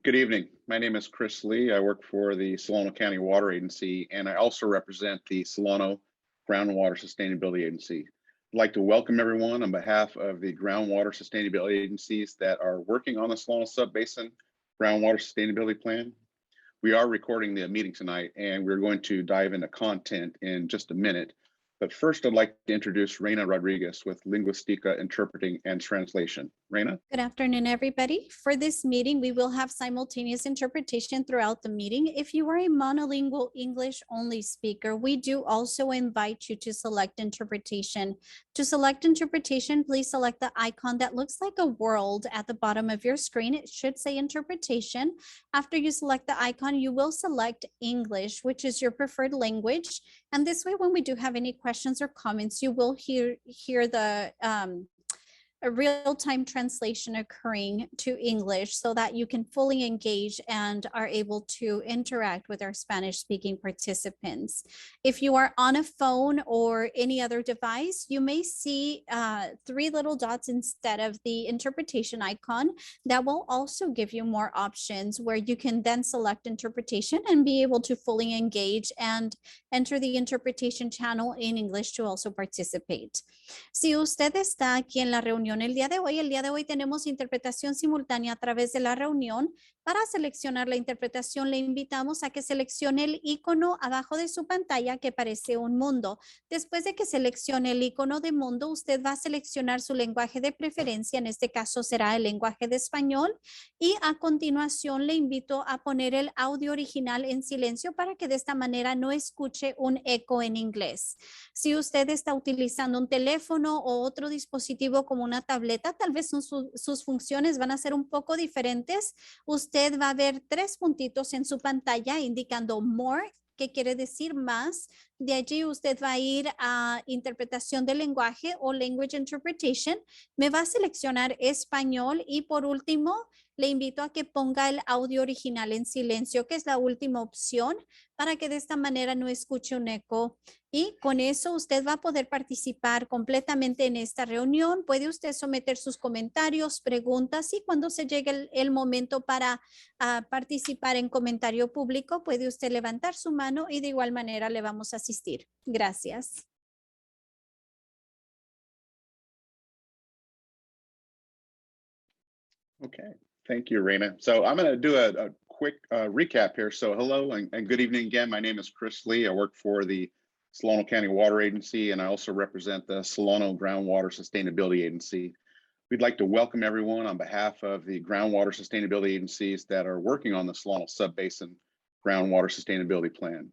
Good evening. My name is Chris Lee. I work for the Solano County Water Agency, and I also represent the Solano Groundwater Sustainability Agency. I'd like to welcome everyone on behalf of the groundwater sustainability agencies that are working on the Solano Sub-Basin Groundwater Sustainability Plan. We are recording the meeting tonight, and we're going to dive into content in just a minute. But first, I'd like to introduce Reina Rodriguez with Linguistica Interpreting and Translation. Reina? Good afternoon, everybody. For this meeting, we will have simultaneous interpretation throughout the meeting. If you are a monolingual English-only speaker, we do also invite you to select interpretation. To select interpretation, please select the icon that looks like a world at the bottom of your screen. It should say interpretation. After you select the icon, you will select English, which is your preferred language. And this way, when we do have any questions or comments, you will hear the a real-time translation occurring to English so that you can fully engage and are able to interact with our Spanish-speaking participants. If you are on a phone or any other device, you may see 3 little dots instead of the interpretation icon. That will also give you more options where you can then select interpretation and be able to fully engage and enter the interpretation channel in English to also participate. Si usted está aquí en la reunión el día de hoy tenemos interpretación simultánea a través de la reunión. Para seleccionar la interpretación, le invitamos a que seleccione el icono abajo de su pantalla que parece un mundo. Después de que seleccione el icono de mundo, usted va a seleccionar su lenguaje de preferencia. En este caso será el lenguaje de español. Y a continuación le invito a poner el audio original en silencio para que de esta manera no escuche un eco en inglés. Si usted está utilizando un teléfono o otro dispositivo como una tableta, tal vez sus funciones van a ser un poco diferentes. Usted va a ver 3 puntitos en su pantalla indicando more, que quiere decir más. De allí usted va a ir a interpretación del lenguaje o language interpretation. Me va a seleccionar español y por último le invito a que ponga el audio original en silencio, que es la última opción, para que de esta manera no escuche un eco. Y con eso usted va a poder participar completamente en esta reunión. Puede usted someter sus comentarios, preguntas y cuando se llegue el momento para participar en comentario público, puede usted levantar su mano y de igual manera le vamos a asistir. Gracias. Okay, thank you, Reina. So I'm going to do a quick recap here. So hello and good evening again. My name is Chris Lee. I work for the Solano County Water Agency, and I also represent the Solano Groundwater Sustainability Agency. We'd like to welcome everyone on behalf of the groundwater sustainability agencies that are working on the Solano Sub-Basin Groundwater Sustainability Plan.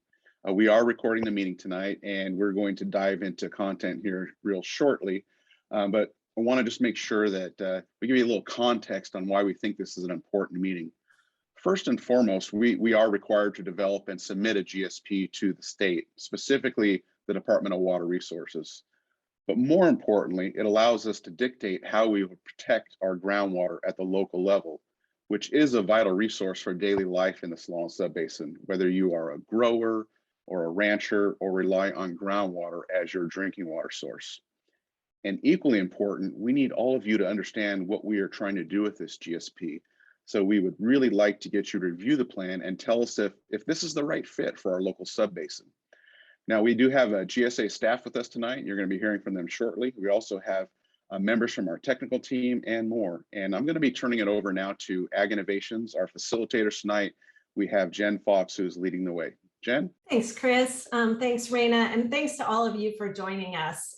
We are recording the meeting tonight, and we're going to dive into content here real shortly, but I want to just make sure that we give you a little context on why we think this is an important meeting. First and foremost, we are required to develop and submit a GSP to the state, specifically the Department of Water Resources. But more importantly, it allows us to dictate how we will protect our groundwater at the local level, which is a vital resource for daily life in the Solano Sub-Basin, whether you are a grower or a rancher or rely on groundwater as your drinking water source. And equally important, we need all of you to understand what we are trying to do with this GSP. So we would really like to get you to review the plan and tell us if this is the right fit for our local sub-basin. Now, we do have a GSA staff with us tonight. You're going to be hearing from them shortly. We also have members from our technical team and more. And I'm going to be turning it over now to Ag Innovations, our facilitators tonight. We have Jen Fox, who's leading the way. Jen? Thanks, Chris. Thanks, Reina. And thanks to all of you for joining us.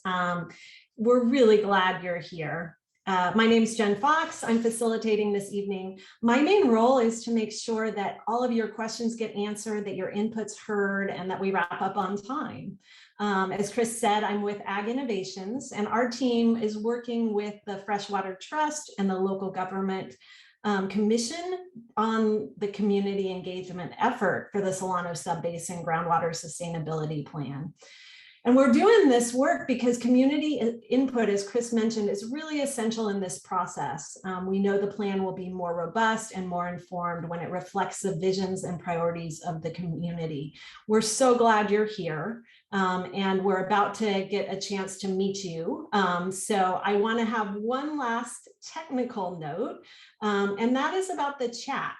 We're really glad you're here. My name is Jen Fox. I'm facilitating this evening. My main role is to make sure that all of your questions get answered, that your input's heard, and that we wrap up on time. As Chris said, I'm with Ag Innovations, and our team is working with the Freshwater Trust and the local government commission on the community engagement effort for the Solano Sub-Basin Groundwater Sustainability Plan. And we're doing this work because community input, as Chris mentioned, is really essential in this process. We know the plan will be more robust and more informed when it reflects the visions and priorities of the community. We're so glad you're here, and we're about to get a chance to meet you. So I want to have one last technical note, and that is about the chat.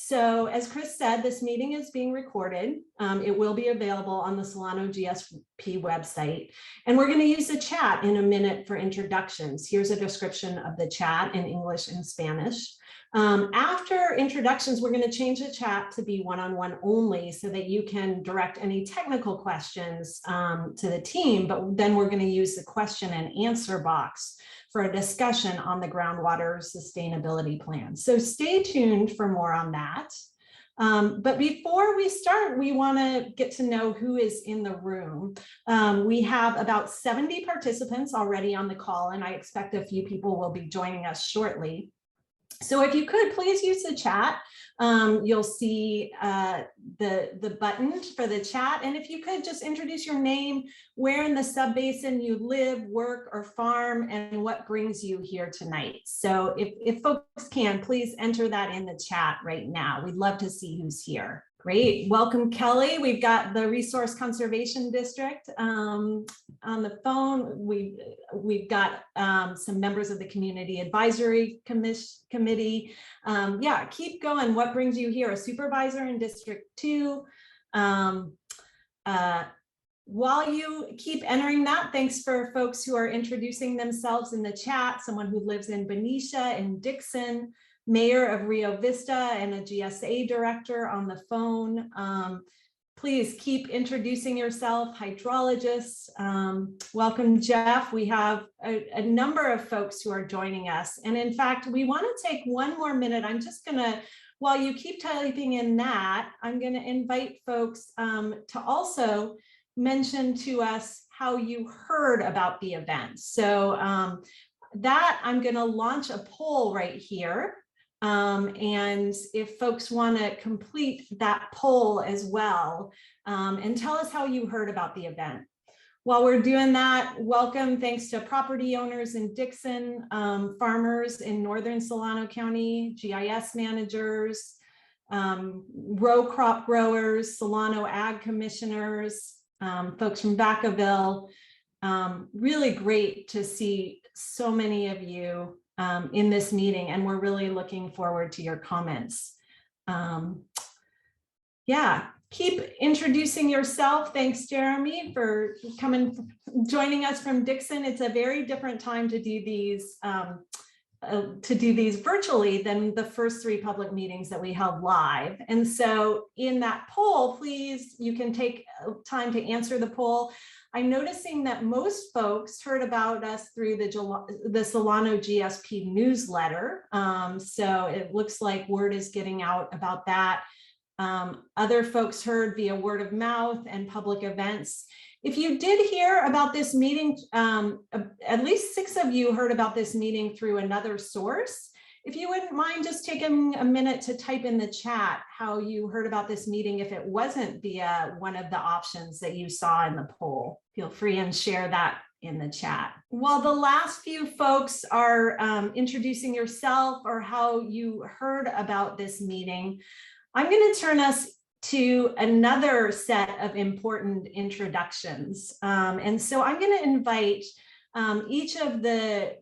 So as Chris said, this meeting is being recorded. It will be available on the Solano GSP website. And we're going to use the chat in a minute for introductions. Here's a description of the chat in English and Spanish. After introductions, we're going to change the chat to be one-on-one only so that you can direct any technical questions to the team, but then we're going to use the question and answer box for a discussion on the groundwater sustainability plan. So stay tuned for more on that. But before we start, we want to get to know who is in the room. We have about 70 participants already on the call, and I expect a few people will be joining us shortly. So if you could please use the chat, you'll see the button for the chat. And if you could just introduce your name, where in the Sub-Basin you live, work, or farm, and what brings you here tonight. So if folks can, please enter that in the chat right now. We'd love to see who's here. Great, welcome Kelly. We've got the Resource Conservation District on the phone. We've got some members of the Community Advisory Committee. Yeah, keep going. What brings you here? A supervisor in District 2. While you keep entering that, thanks for folks who are introducing themselves in the chat. Someone who lives in Benicia and Dixon, mayor of Rio Vista, and a GSA director on the phone. Please keep introducing yourself. Hydrologists, welcome Jeff. We have a number of folks who are joining us. And in fact, we want to take one more minute. I'm just gonna, while you keep typing in that, I'm gonna invite folks to also mention to us how you heard about the event. So that I'm gonna launch a poll right here. And if folks want to complete that poll as well, and tell us how you heard about the event. While we're doing that, welcome, thanks to property owners in Dixon, farmers in Northern Solano County, GIS managers, row crop growers, Solano ag commissioners, folks from Vacaville. Really great to see so many of you in this meeting, and we're really looking forward to your comments. Yeah, keep introducing yourself. Thanks, Jeremy, for joining us from Dixon. It's a very different time to do these virtually than the first 3 public meetings that we held live. And so in that poll, please, you can take time to answer the poll. I'm noticing that most folks heard about us through the Solano GSP newsletter. So it looks like word is getting out about that. Other folks heard via word of mouth and public events. If you did hear about this meeting, at least 6 of you heard about this meeting through another source. If you wouldn't mind just taking a minute to type in the chat how you heard about this meeting if it wasn't via one of the options that you saw in the poll. Feel free and share that in the chat. While the last few folks are introducing yourself or how you heard about this meeting, I'm going to turn us to another set of important introductions. And so I'm going to invite each of the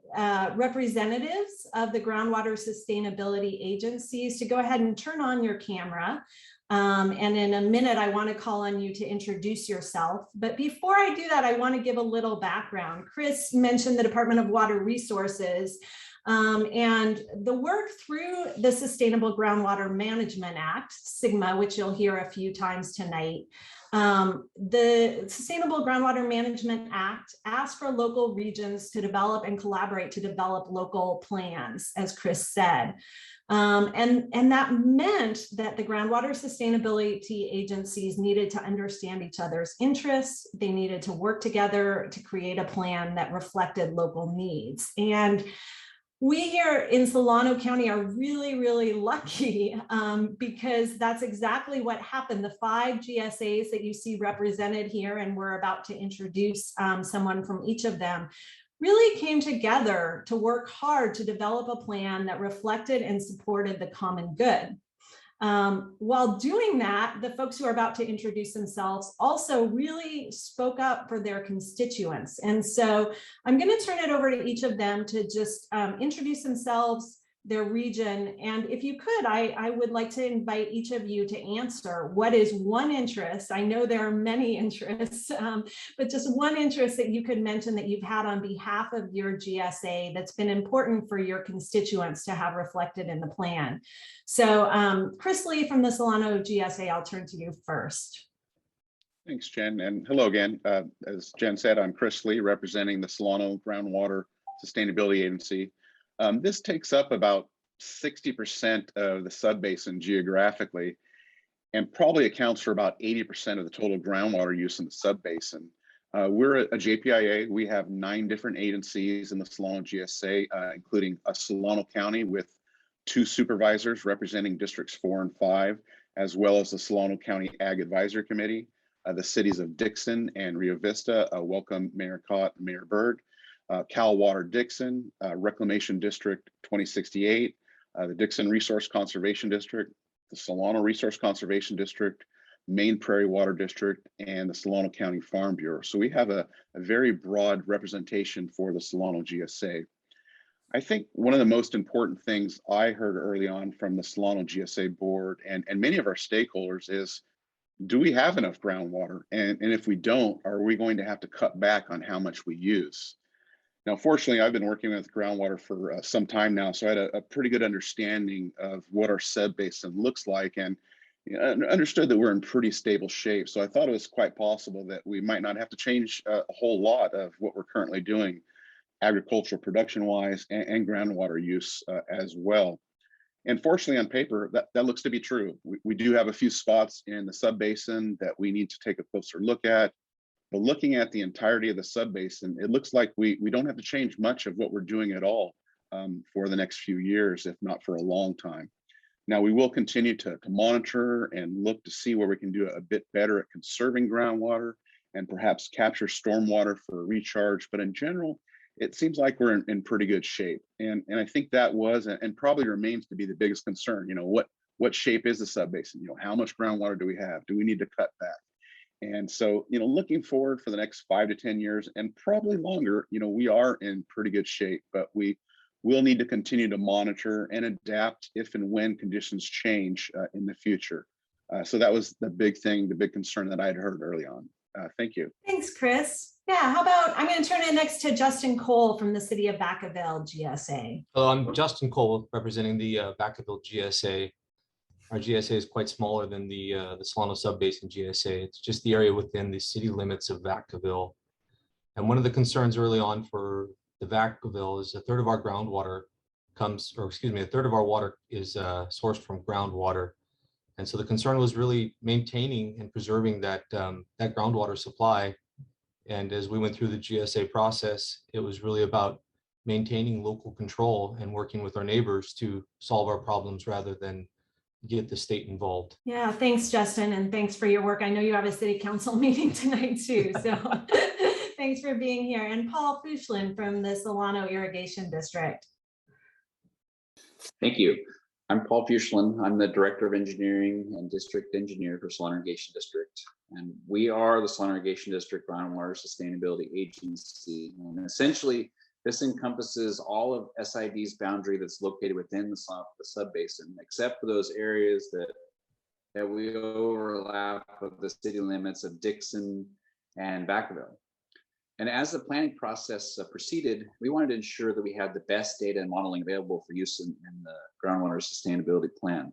representatives of the groundwater sustainability agencies to go ahead and turn on your camera. And in a minute, I want to call on you to introduce yourself. But before I do that, I want to give a little background. Chris mentioned the Department of Water Resources and the work through the Sustainable Groundwater Management Act, SGMA, which you'll hear a few times tonight. The Sustainable Groundwater Management Act asks for local regions to develop and collaborate to develop local plans, as Chris said. And that meant that the groundwater sustainability agencies needed to understand each other's interests. They needed to work together to create a plan that reflected local needs. And we here in Solano County are really, really lucky because that's exactly what happened. The 5 GSAs that you see represented here, and we're about to introduce someone from each of them, really came together to work hard to develop a plan that reflected and supported the common good. While doing that, the folks who are about to introduce themselves also really spoke up for their constituents. And so I'm going to turn it over to each of them to just introduce themselves, their region. And if you could, I would like to invite each of you to answer what is one interest. I know there are many interests, but just one interest that you could mention that you've had on behalf of your GSA that's been important for your constituents to have reflected in the plan. So Chris Lee from the Solano GSA, I'll turn to you first. Thanks, Jen, and hello again. As Jen said, I'm Chris Lee, representing the Solano Groundwater Sustainability Agency. This takes up about 60% of the Sub-Basin geographically, and probably accounts for about 80% of the total groundwater use in the Sub-Basin. We're a JPIA. We have 9 different agencies in the Solano GSA, including a Solano County with 2 supervisors representing districts 4 and 5, as well as the Solano County Ag Advisory Committee. The cities of Dixon and Rio Vista welcome Mayor Cott and Mayor Bird. Cal Water Dixon, Reclamation District 2068, the Dixon Resource Conservation District, the Solano Resource Conservation District, Maine Prairie Water District, and the Solano County Farm Bureau. So we have a very broad representation for the Solano GSA. I think one of the most important things I heard early on from the Solano GSA board and many of our stakeholders is, do we have enough groundwater? And if we don't, are we going to have to cut back on how much we use? Now, fortunately, I've been working with groundwater for some time now, so I had a pretty good understanding of what our Sub-Basin looks like, and understood that we're in pretty stable shape. So I thought it was quite possible that we might not have to change a whole lot of what we're currently doing, agricultural production-wise and groundwater use as well. And fortunately, on paper, that looks to be true. We do have a few spots in the Sub-Basin that we need to take a closer look at. But looking at the entirety of the Sub-Basin, it looks like we don't have to change much of what we're doing at all for the next few years, if not for a long time. Now, we will continue to monitor and look to see where we can do a bit better at conserving groundwater and perhaps capture stormwater for recharge. But in general, it seems like we're in pretty good shape. And I think that was and probably remains to be the biggest concern. What shape is the Sub-Basin? How much groundwater do we have? Do we need to cut back? And so, looking forward for the next 5 to 10 years and probably longer, we are in pretty good shape, but we will need to continue to monitor and adapt if and when conditions change in the future. So that was the big thing, the big concern that I had heard early on. Thank you. Thanks, Chris. Yeah, how about, I'm going to turn it next to Justin Cole from the city of Vacaville GSA. Hello, I'm Justin Cole, representing the Vacaville GSA. Our GSA is quite smaller than the Solano Sub-Basin GSA. It's just the area within the city limits of Vacaville. And one of the concerns early on for the Vacaville is a third of our groundwater a third of our water is sourced from groundwater. And so the concern was really maintaining and preserving that groundwater supply. And as we went through the GSA process, it was really about maintaining local control and working with our neighbors to solve our problems rather than get the state involved. Yeah, thanks, Justin, and thanks for your work. I know you have a city council meeting tonight too, so thanks for being here. And Paul Fuchlin from the Solano Irrigation District. Thank you. I'm Paul Fuchlin. I'm the Director of Engineering and District Engineer for Solano Irrigation District. And we are the Solano Irrigation District Groundwater Sustainability Agency. And essentially, this encompasses all of SID's boundary that's located within the Sub-Basin, except for those areas that we overlap of the city limits of Dixon and Vacaville. And as the planning process proceeded, we wanted to ensure that we had the best data and modeling available for use in the groundwater sustainability plan.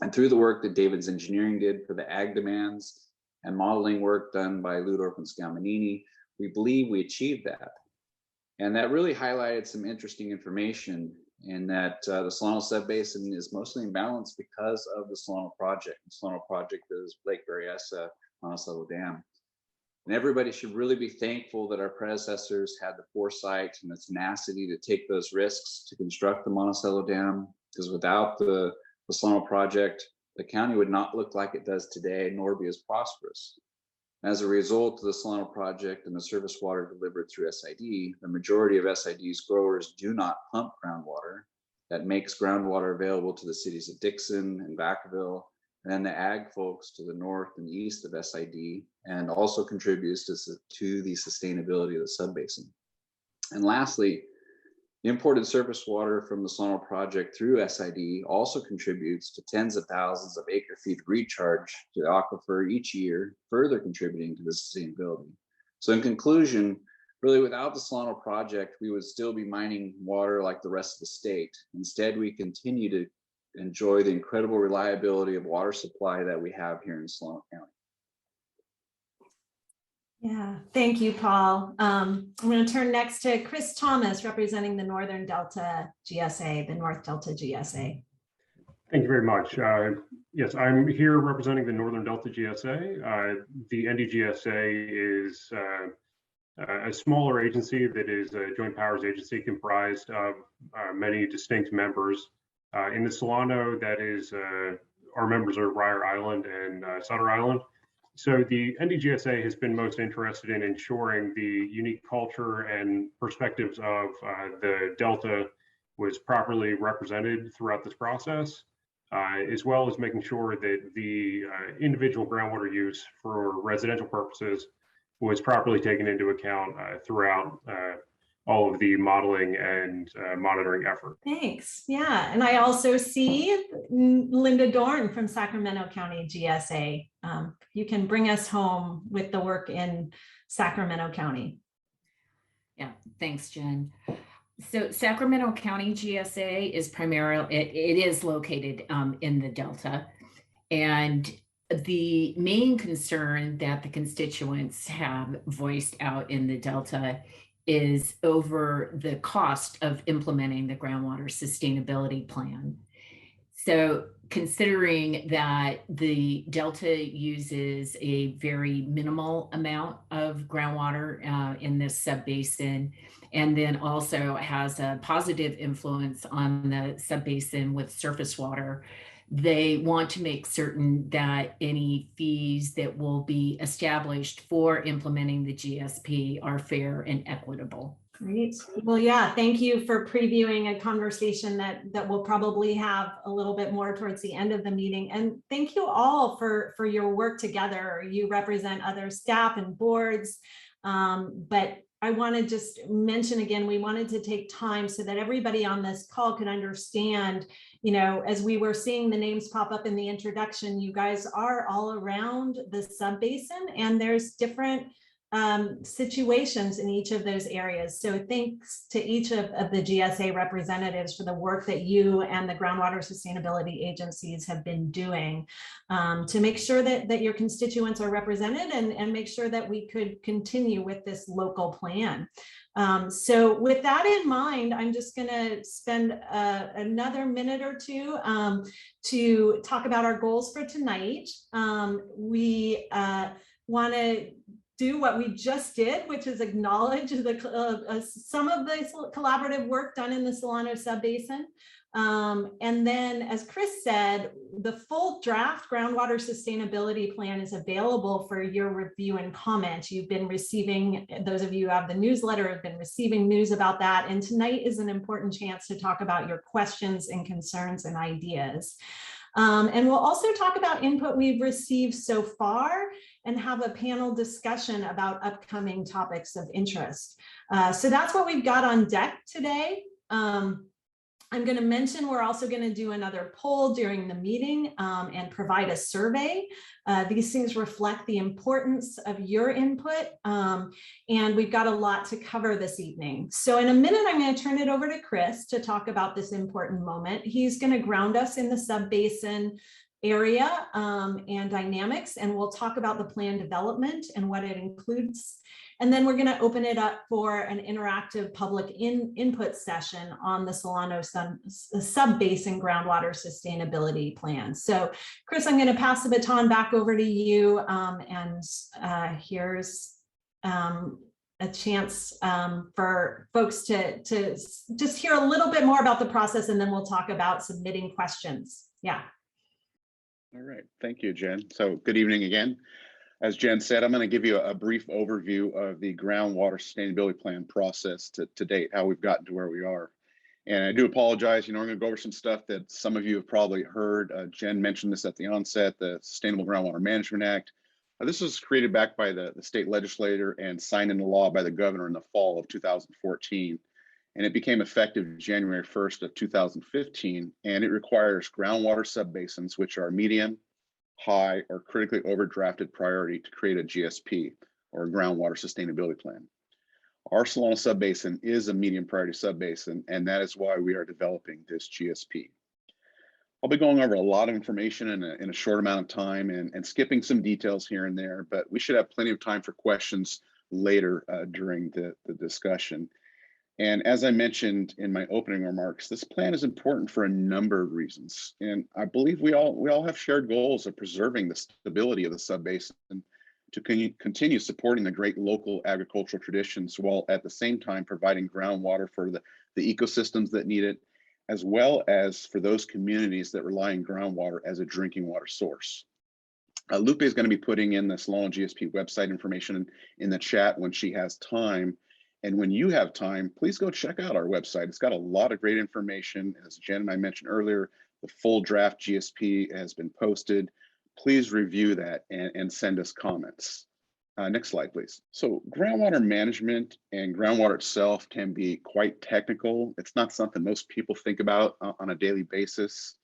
And through the work that David's engineering did for the ag demands and modeling work done by Ludorf and Scamanini, we believe we achieved that. And that really highlighted some interesting information in that the Solano Sub-Basin is mostly in balance because of the Solano project. The Solano project is Lake Berryessa, Monticello Dam. And everybody should really be thankful that our predecessors had the foresight and the tenacity to take those risks to construct the Monticello Dam, because without the Solano project, the county would not look like it does today, nor be as prosperous. As a result of the Solano project and the surface water delivered through SID, the majority of SID's growers do not pump groundwater. That makes groundwater available to the cities of Dixon and Vacaville, and then the ag folks to the north and east of SID, and also contributes to the sustainability of the Sub-Basin. And lastly, Imported surface water from the Solano project through SID also contributes to tens of thousands of acre feet of recharge to the aquifer each year, further contributing to the sustainability. So in conclusion, really without the Solano project, we would still be mining water like the rest of the state. Instead, we continue to enjoy the incredible reliability of water supply that we have here in Solano County. Yeah, thank you, Paul. I'm going to turn next to Chris Thomas, representing the Northern Delta GSA, the North Delta GSA. Thank you very much. Yes, I'm here representing the Northern Delta GSA. The NDGSA is a smaller agency that is a joint powers agency comprised of many distinct members. In the Solano, that is, our members are Ryer Island and Sutter Island. So the NDGSA has been most interested in ensuring the unique culture and perspectives of the Delta was properly represented throughout this process, as well as making sure that the individual groundwater use for residential purposes was properly taken into account throughout all of the modeling and monitoring effort. Thanks. Yeah, and I also see Linda Dorn from Sacramento County GSA. You can bring us home with the work in Sacramento County. Yeah, thanks, Jen. So Sacramento County GSA is primarily, it is located in the Delta. And the main concern that the constituents have voiced out in the Delta is over the cost of implementing the groundwater sustainability plan. So considering that the Delta uses a very minimal amount of groundwater in this sub-basin, and then also has a positive influence on the sub-basin with surface water, they want to make certain that any fees that will be established for implementing the GSP are fair and equitable. Great. Well, yeah, thank you for previewing a conversation that we'll probably have a little bit more towards the end of the meeting. And thank you all for your work together. You represent other staff and boards, but I want to just mention again, we wanted to take time so that everybody on this call could understand, you know, as we were seeing the names pop up in the introduction, you guys are all around the sub-basin, and there's different situations in each of those areas. So thanks to each of the GSA representatives for the work that you and the groundwater sustainability agencies have been doing to make sure that your constituents are represented and make sure that we could continue with this local plan. So with that in mind, I'm just going to spend another minute or two to talk about our goals for tonight. We want to do what we just did, which is acknowledge some of the collaborative work done in the Solano Sub-Basin. And then, as Chris said, the full draft groundwater sustainability plan is available for your review and comment. You've been receiving, those of you who have the newsletter have been receiving news about that. And tonight is an important chance to talk about your questions and concerns and ideas. And we'll also talk about input we've received so far and have a panel discussion about upcoming topics of interest. So that's what we've got on deck today. I'm going to mention we're also going to do another poll during the meeting and provide a survey. These things reflect the importance of your input, and we've got a lot to cover this evening. So in a minute, I'm going to turn it over to Chris to talk about this important moment. He's going to ground us in the sub-basin area and dynamics, and we'll talk about the plan development and what it includes. And then we're going to open it up for an interactive public input session on the Solano Sub-Basin groundwater sustainability plan. So Chris, I'm going to pass the baton back over to you, and here's a chance for folks to just hear a little bit more about the process, and then we'll talk about submitting questions. Yeah. All right, thank you, Jen. So good evening again. As Jen said, I'm going to give you a brief overview of the groundwater sustainability plan process to date, how we've gotten to where we are. And I do apologize, I'm going to go over some stuff that some of you have probably heard. Jen mentioned this at the onset, the Sustainable Groundwater Management Act. This was created back by the state legislature and signed into law by the governor in the fall of 2014. and it became effective January 1st of 2015, and it requires groundwater subbasins, which are medium, high, or critically overdrafted priority to create a GSP, or a groundwater sustainability plan. Our Solana Subbasin is a medium priority subbasin, and that is why we are developing this GSP. I'll be going over a lot of information in a short amount of time and skipping some details here and there, but we should have plenty of time for questions later during the discussion. And as I mentioned in my opening remarks, this plan is important for a number of reasons. And I believe we all have shared goals of preserving the stability of the subbasin to continue supporting the great local agricultural traditions while at the same time providing groundwater for the ecosystems that need it, as well as for those communities that rely on groundwater as a drinking water source. Lupe is going to be putting in the Solana GSP website information in the chat when she has time. And when you have time, please go check out our website. It's got a lot of great information. As Jen and I mentioned earlier, the full draft GSP has been posted. Please review that and send us comments. Next slide, please. So groundwater management and groundwater itself can be quite technical. It's not something most people think about on a daily basis.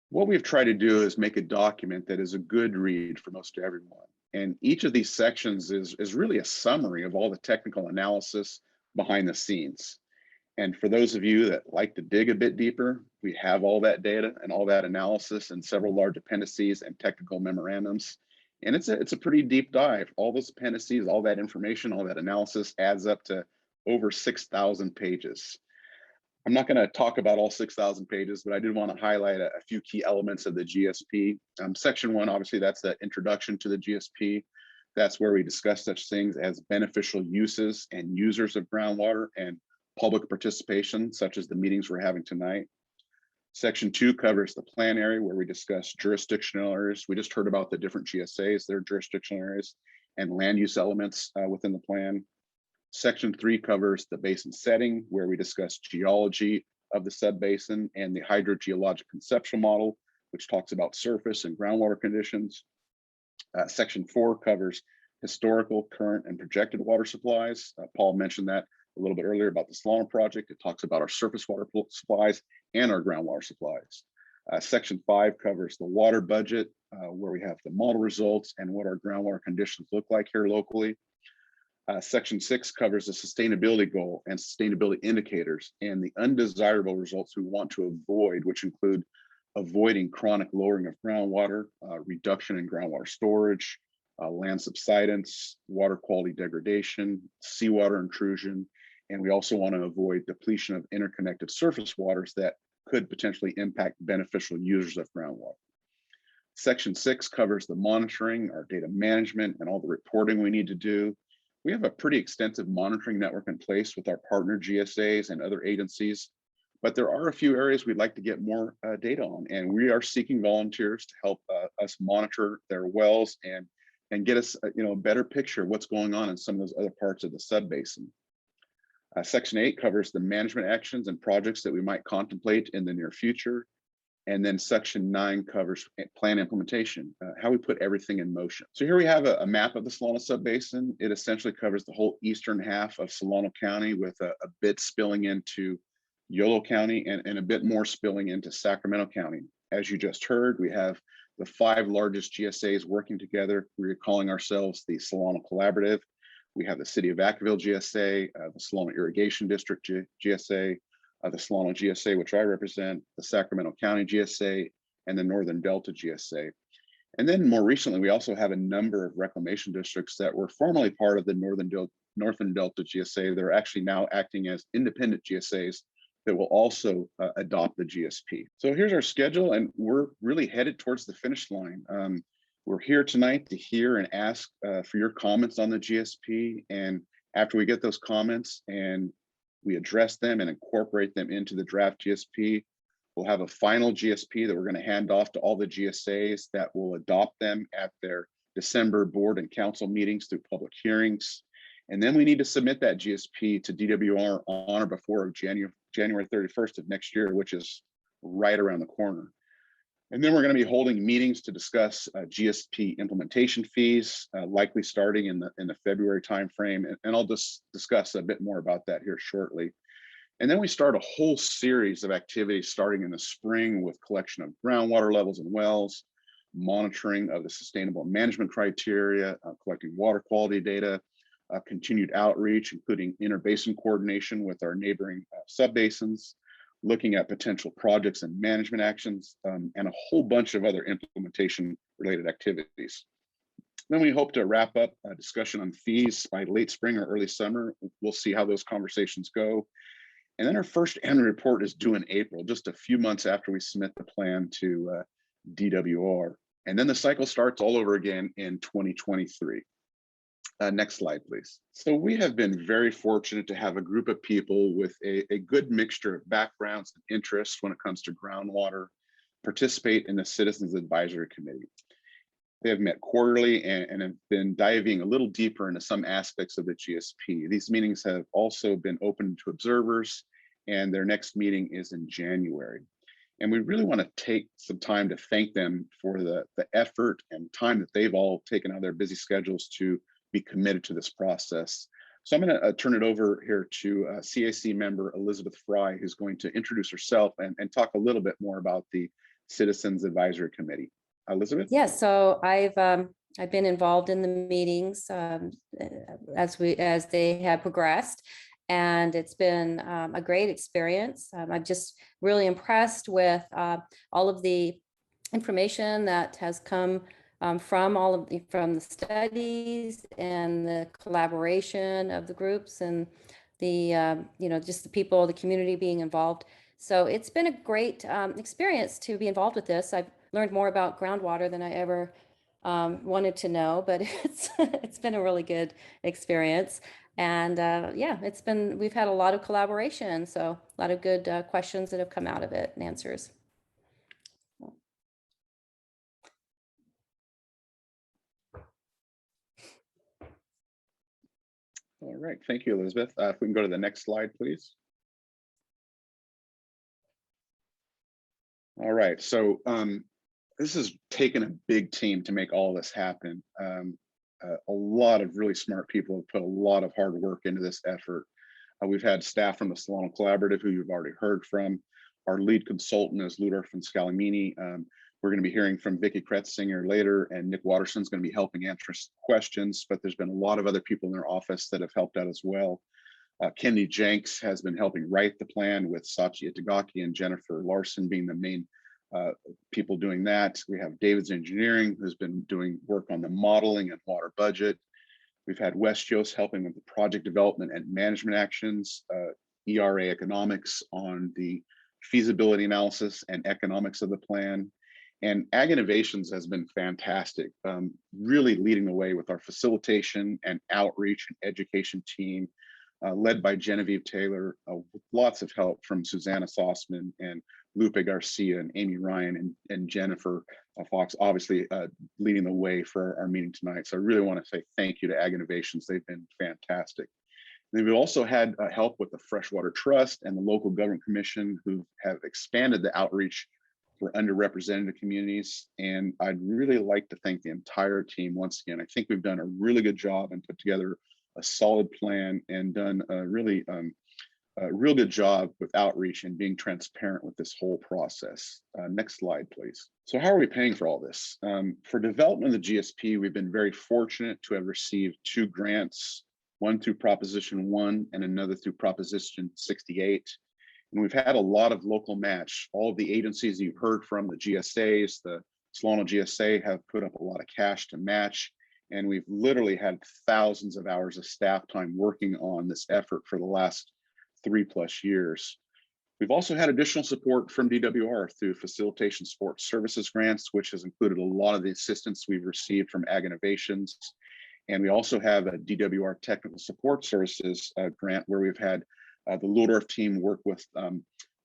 What we've tried to do is make a document that is a good read for most everyone. And each of these sections is really a summary of all the technical analysis behind the scenes. And for those of you that like to dig a bit deeper, we have all that data and all that analysis and several large appendices and technical memorandums. And it's a pretty deep dive. All those appendices, all that information, all that analysis adds up to over 6,000 pages. I'm not going to talk about all 6,000 pages, but I did want to highlight a few key elements of the GSP. Section 1, obviously, that's the introduction to the GSP. That's where we discuss such things as beneficial uses and users of groundwater and public participation, such as the meetings we're having tonight. Section 2 covers the plan area, where we discuss jurisdictional areas. We just heard about the different GSAs, their jurisdictional areas, and land use elements within the plan. Section 3 covers the basin setting, where we discuss geology of the subbasin and the hydrogeologic conceptual model, which talks about surface and groundwater conditions. Section 4 covers historical, current, and projected water supplies. Paul mentioned that a little bit earlier about the Solana project. It talks about our surface water supplies and our groundwater supplies. Section 5 covers the water budget, where we have the model results and what our groundwater conditions look like here locally. Section 6 covers the sustainability goal and sustainability indicators and the undesirable results we want to avoid, which include avoiding chronic lowering of groundwater, reduction in groundwater storage, land subsidence, water quality degradation, seawater intrusion, and we also want to avoid depletion of interconnected surface waters that could potentially impact beneficial users of groundwater. Section 6 covers the monitoring, our data management, and all the reporting we need to do. We have a pretty extensive monitoring network in place with our partner GSAs and other agencies, but there are a few areas we'd like to get more data on, and we are seeking volunteers to help us monitor their wells and get us a better picture of what's going on in some of those other parts of the subbasin. Section 8 covers the management actions and projects that we might contemplate in the near future. And then Section 9 covers plan implementation, how we put everything in motion. So here we have a map of the Solana Subbasin. It essentially covers the whole eastern half of Solano County, with a bit spilling into Yolo County and a bit more spilling into Sacramento County. As you just heard, we have the 5 largest GSAs working together. We're calling ourselves the Solano Collaborative. We have the City of Vacaville Gsa, the Solano Irrigation District GSA, the Solano GSA, which I represent, the Sacramento County Gsa, and the Northern Delta GSA. And then more recently, we also have a number of reclamation districts that were formerly part of the Northern Delta GSA. They're actually now acting as independent GSAs that will also adopt the GSP. So here's our schedule, and we're really headed towards the finish line. We're here tonight to hear and ask for your comments on the GSP. And after we get those comments and we address them and incorporate them into the draft GSP, we'll have a final GSP that we're going to hand off to all the GSAs that will adopt them at their December board and council meetings through public hearings. And then we need to submit that GSP to DWR on or before January 31st of next year, which is right around the corner. And then we're going to be holding meetings to discuss GSP implementation fees, likely starting in the February timeframe. And I'll just discuss a bit more about that here shortly. And then we start a whole series of activities starting in the spring with collection of groundwater levels in wells, monitoring of the sustainable management criteria, collecting water quality data, continued outreach, including interbasin coordination with our neighboring subbasins, looking at potential projects and management actions, and a whole bunch of other implementation related activities. Then we hope to wrap up a discussion on fees by late spring or early summer. We'll see how those conversations go. And then our first annual report is due in April, just a few months after we submit the plan to DWR. And then the cycle starts all over again in 2023. Next slide, please. So we have been very fortunate to have a group of people with a good mixture of backgrounds and interests when it comes to groundwater participate in the Citizens Advisory Committee. They have met quarterly and have been diving a little deeper into some aspects of the GSP. These meetings have also been open to observers, and their next meeting is in January. And we really want to take some time to thank them for the effort and time that they've all taken out of their busy schedules to be committed to this process. So I'm going to turn it over here to CAC member Elizabeth Fry, who's going to introduce herself and talk a little bit more about the Citizens Advisory Committee. Elizabeth? Yes, so I've been involved in the meetings as they have progressed, and it's been a great experience. I'm just really impressed with all of the information that has come from the studies and the collaboration of the groups and the just the people, the community being involved. So it's been a great experience to be involved with this. I've learned more about groundwater than I ever wanted to know, but it's been a really good experience. And yeah, we've had a lot of collaboration, so a lot of good questions that have come out of it and answers. All right, thank you, Elizabeth. If we can go to the next slide, please. All right, so this has taken a big team to make all this happen. A lot of really smart people have put a lot of hard work into this effort. We've had staff from the Solano Collaborative, who you've already heard from. Our lead consultant is Ludorf and Scalamini. We're going to be hearing from Vicki Kretzinger later, and Nick Watterson's going to be helping answer questions, but there's been a lot of other people in their office that have helped out as well. Kendi Jenks has been helping write the plan, with Sachi Itagaki and Jennifer Larson being the main people doing that. We have David's Engineering, who's been doing work on the modeling and water budget. We've had Wes Jost helping with the project development and management actions, ERA Economics on the feasibility analysis and economics of the plan. And Ag Innovations has been fantastic, really leading the way with our facilitation and outreach and education team, led by Genevieve Taylor, with lots of help from Susanna Sossman and Lupe Garcia and Amy Ryan and Jennifer Fox, obviously leading the way for our meeting tonight. So I really want to say thank you to Ag Innovations. They've been fantastic. And we've also had help with the Freshwater Trust and the Local Government Commission, who have expanded the outreach for underrepresented communities. And I'd really like to thank the entire team once again. I think we've done a really good job and put together a solid plan and done a really real good job with outreach and being transparent with this whole process. Next slide, please. So how are we paying for all this? For development of the GSP, we've been very fortunate to have received 2 grants, one through Proposition 1 and another through Proposition 68. And we've had a lot of local match. All of the agencies you've heard from, the GSAs, the Solano GSA, have put up a lot of cash to match. And we've literally had thousands of hours of staff time working on this effort for the last 3+ years. We've also had additional support from DWR through Facilitation Support Services grants, which has included a lot of the assistance we've received from Ag Innovations. And we also have a DWR Technical Support Services grant, where we've had the Ludorf team work with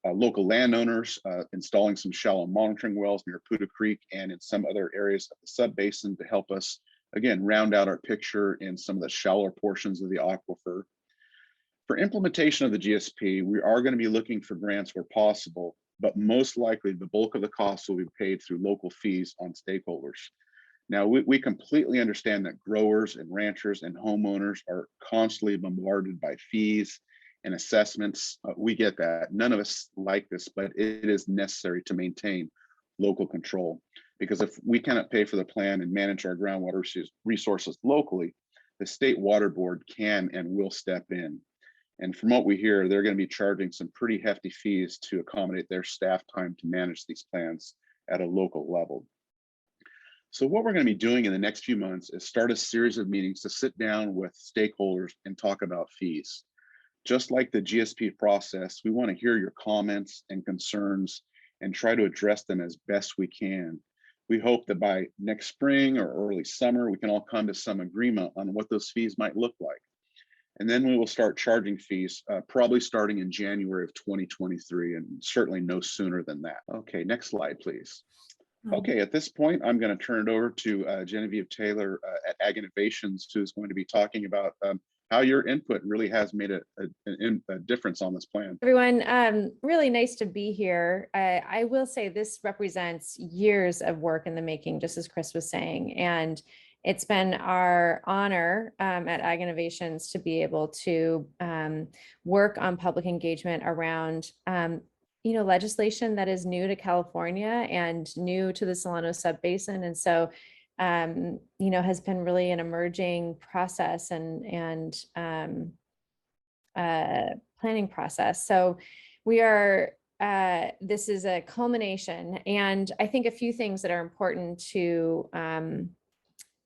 local landowners, installing some shallow monitoring wells near Puda Creek and in some other areas of the Sub-Basin to help us, again, round out our picture in some of the shallower portions of the aquifer. For implementation of the GSP, we are going to be looking for grants where possible, but most likely the bulk of the costs will be paid through local fees on stakeholders. Now, we completely understand that growers and ranchers and homeowners are constantly bombarded by fees and assessments. We get that. None of us like this, but it is necessary to maintain local control. Because if we cannot pay for the plan and manage our groundwater resources locally, the state water board can and will step in. And from what we hear, they're going to be charging some pretty hefty fees to accommodate their staff time to manage these plans at a local level. So what we're going to be doing in the next few months is start a series of meetings to sit down with stakeholders and talk about fees. Just like the GSP process, we want to hear your comments and concerns and try to address them as best we can. We hope that by next spring or early summer, we can all come to some agreement on what those fees might look like. And then we will start charging fees, probably starting in January of 2023, and certainly no sooner than that. Okay, next slide, please. Okay, at this point, I'm going to turn it over to Genevieve Taylor at Ag Innovations, who's going to be talking about how your input really has made a difference on this plan. Everyone, really nice to be here. I will say this represents years of work in the making, just as Chris was saying, and it's been our honor at Ag Innovations to be able to work on public engagement around legislation that is new to California and new to the Solano Sub-Basin. And so, has been really an emerging process and planning process. So we are, this is a culmination. And I think a few things that are important to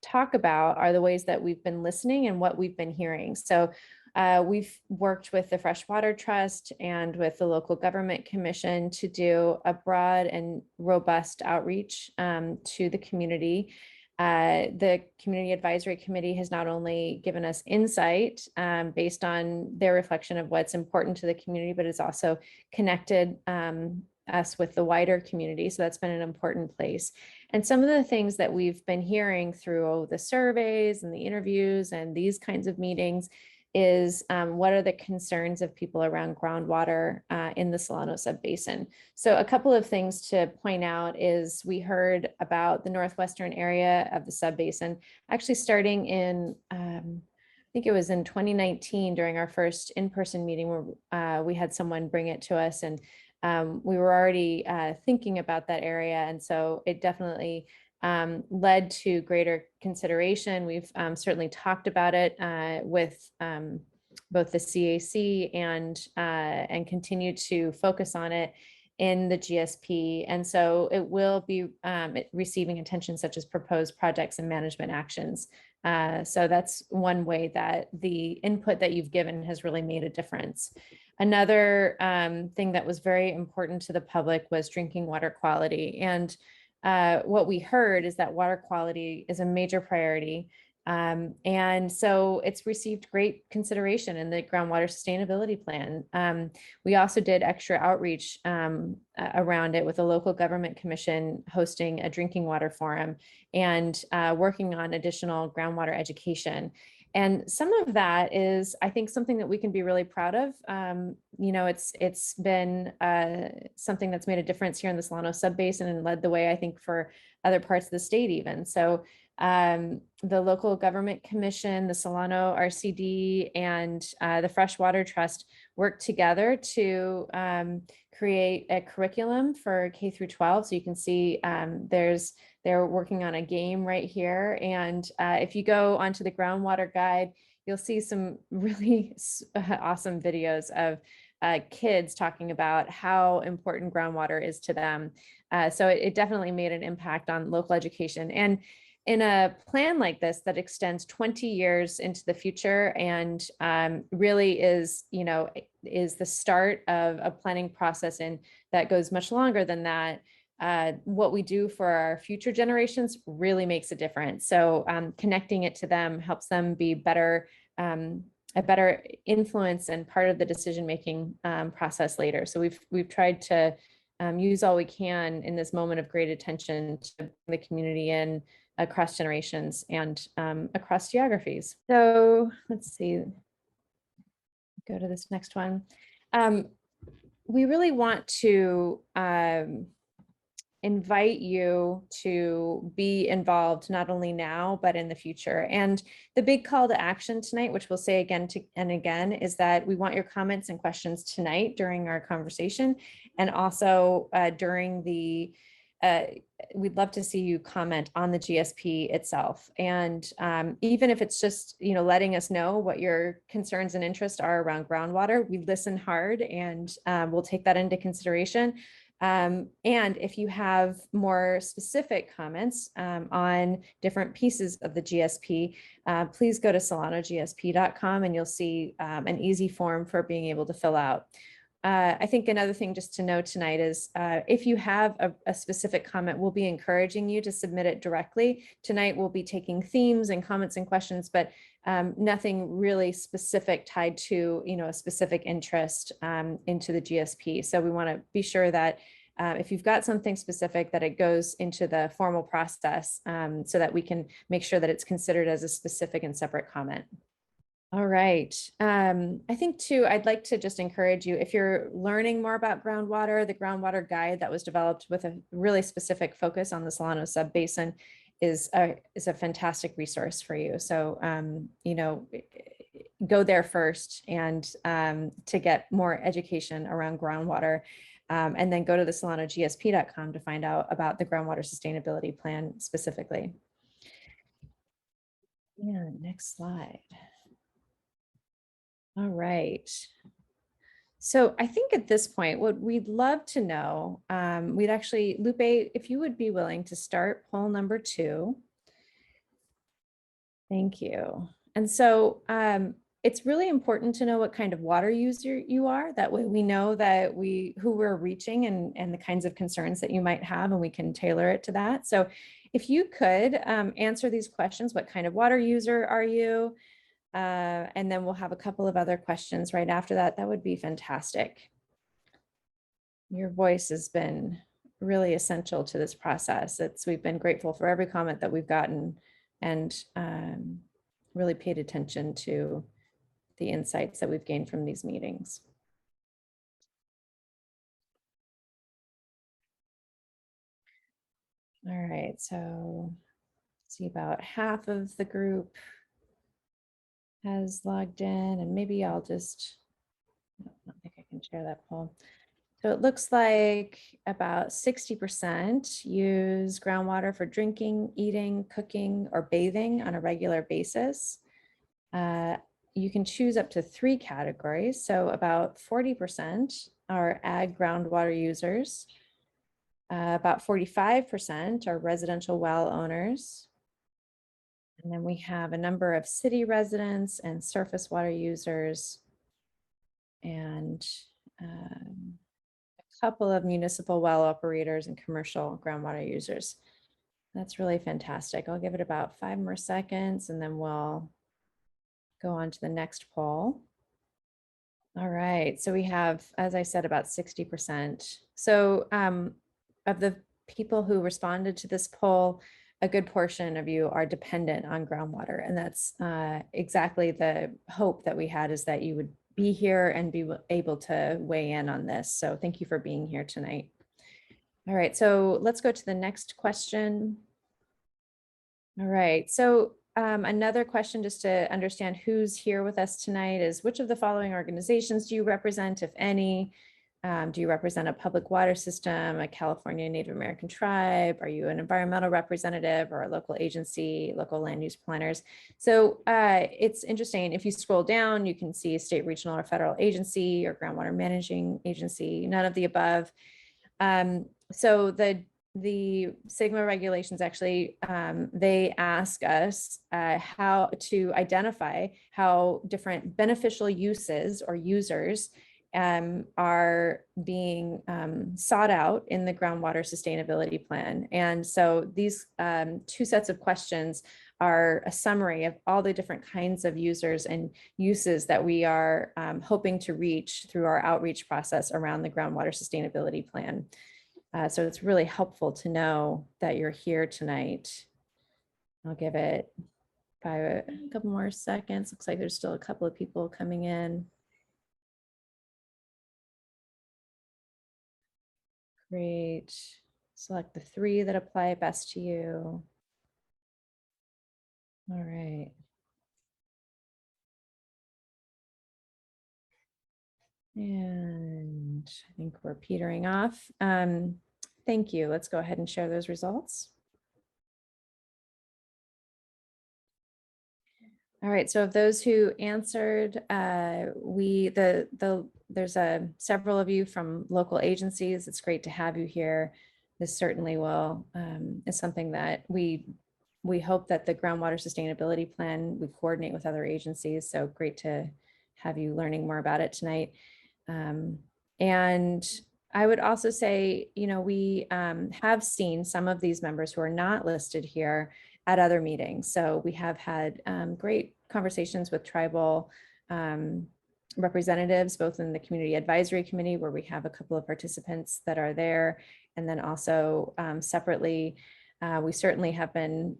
talk about are the ways that we've been listening and what we've been hearing. So we've worked with the Freshwater Trust and with the local government commission to do a broad and robust outreach to the community. The Community Advisory Committee has not only given us insight based on their reflection of what's important to the community, but it's also connected us with the wider community. So that's been an important place. And some of the things that we've been hearing through the surveys and the interviews and these kinds of meetings is what are the concerns of people around groundwater in the Solano Sub-Basin. So a couple of things to point out is we heard about the northwestern area of the Sub-Basin, actually starting in, I think it was in 2019 during our first in-person meeting where we had someone bring it to us, and we were already thinking about that area. And so it definitely led to greater consideration. We've certainly talked about it with both the CAC and continue to focus on it in the GSP. And so it will be receiving attention such as proposed projects and management actions. So that's one way that the input that you've given has really made a difference. Another thing that was very important to the public was drinking water quality. And what we heard is that water quality is a major priority. And so it's received great consideration in the groundwater sustainability plan. We also did extra outreach around it with the local government commission hosting a drinking water forum and working on additional groundwater education. And some of that is, I think, something that we can be really proud of. It's been something that's made a difference here in the Solano Sub-Basin and led the way, I think, for other parts of the state even. So the local government commission, the Solano RCD, and the Freshwater Trust worked together to create a curriculum for K through 12. So you can see they're working on a game right here. And if you go onto the groundwater guide, you'll see some really awesome videos of kids talking about how important groundwater is to them. So it definitely made an impact on local education. And in a plan like this that extends 20 years into the future and really is the start of a planning process and that goes much longer than that, what we do for our future generations really makes a difference. So connecting it to them helps them be better, a better influence and part of the decision-making process later. So we've tried to use all we can in this moment of great attention to the community in across generations and across geographies. So let's see, go to this next one. We really want to invite you to be involved not only now, but in the future. And the big call to action tonight, which we'll say again and again, is that we want your comments and questions tonight during our conversation. And also during the, we'd love to see you comment on the GSP itself. And even if it's just, letting us know what your concerns and interests are around groundwater, we listen hard and we'll take that into consideration. And if you have more specific comments on different pieces of the GSP, please go to solanogsp.com and you'll see an easy form for being able to fill out. I think another thing just to know tonight is if you have a specific comment, we'll be encouraging you to submit it directly. Tonight we'll be taking themes and comments and questions, but nothing really specific tied to a specific interest into the GSP. So we want to be sure that if you've got something specific, that it goes into the formal process so that we can make sure that it's considered as a specific and separate comment. All right. I think too, I'd like to just encourage you, if you're learning more about groundwater, the groundwater guide that was developed with a really specific focus on the Solano Sub-Basin is a fantastic resource for you. So, go there first and to get more education around groundwater. And then go to the solanogsp.com to find out about the groundwater sustainability plan specifically. Yeah, next slide. All right. So I think at this point, what we'd love to know, we'd actually, Lupe, if you would be willing to start poll number 2. Thank you. And so it's really important to know what kind of water user you are. That way we know that who we're reaching and the kinds of concerns that you might have, and we can tailor it to that. So if you could answer these questions, what kind of water user are you? And then we'll have a couple of other questions right after that. That would be fantastic. Your voice has been really essential to this process. We've been grateful for every comment that we've gotten and really paid attention to the insights that we've gained from these meetings. All right, so see, about half of the group has logged in, and maybe I'll just, I don't think I can share that poll. So it looks like about 60% use groundwater for drinking, eating, cooking, or bathing on a regular basis. You can choose up to 3 categories. So about 40% are ag groundwater users. About 45% are residential well owners. And then we have a number of city residents and surface water users, and a couple of municipal well operators and commercial groundwater users. That's really fantastic. I'll give it about 5 more seconds and then we'll go on to the next poll. All right, so we have, as I said, about 60%. So of the people who responded to this poll, a good portion of you are dependent on groundwater. And that's exactly the hope that we had, is that you would be here and be able to weigh in on this. So thank you for being here tonight. All right, so let's go to the next question. All right, so another question just to understand who's here with us tonight is, which of the following organizations do you represent, if any? Do you represent a public water system, a California Native American tribe? Are you an environmental representative or a local agency, local land use planners? So it's interesting. If you scroll down, you can see a state, regional, or federal agency or groundwater managing agency, none of the above. So the SGMA regulations actually, they ask us how to identify how different beneficial uses or users are being sought out in the groundwater sustainability plan. And so these 2 sets of questions are a summary of all the different kinds of users and uses that we are hoping to reach through our outreach process around the groundwater sustainability plan. So it's really helpful to know that you're here tonight. I'll give it a couple more seconds. Looks like there's still a couple of people coming in. Great. select the 3 that apply best to you. All right. And I think we're petering off. Thank you. Let's go ahead and share those results. All right, so of those who answered, there's several of you from local agencies. It's great to have you here. This certainly will is something that we hope that the groundwater sustainability plan, we coordinate with other agencies. So great to have you learning more about it tonight. And I would also say, you know, we have seen some of these members who are not listed here at other meetings. So we have had great conversations with tribal representatives, both in the Community Advisory Committee, where we have a couple of participants that are there. And then also separately, we certainly have been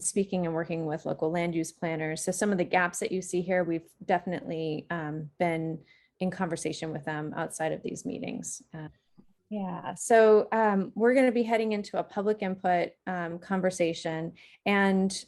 speaking and working with local land use planners. So some of the gaps that you see here, we've definitely been in conversation with them outside of these meetings. Yeah, so we're going to be heading into a public input conversation. And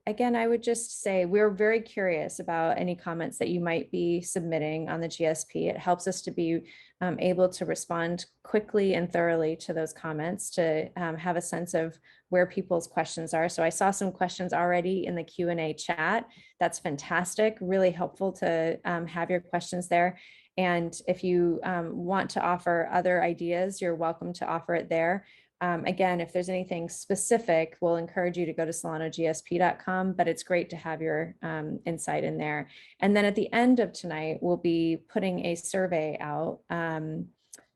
again, I would just say we're very curious about any comments that you might be submitting on the GSP. It helps us to be able to respond quickly and thoroughly to those comments, to have a sense of where people's questions are. So I saw some questions already in the Q&A chat. That's fantastic, really helpful to have your questions there. And if you want to offer other ideas, you're welcome to offer it there. Again, if there's anything specific, we'll encourage you to go to solanogsp.com, but it's great to have your insight in there. And then at the end of tonight, we'll be putting a survey out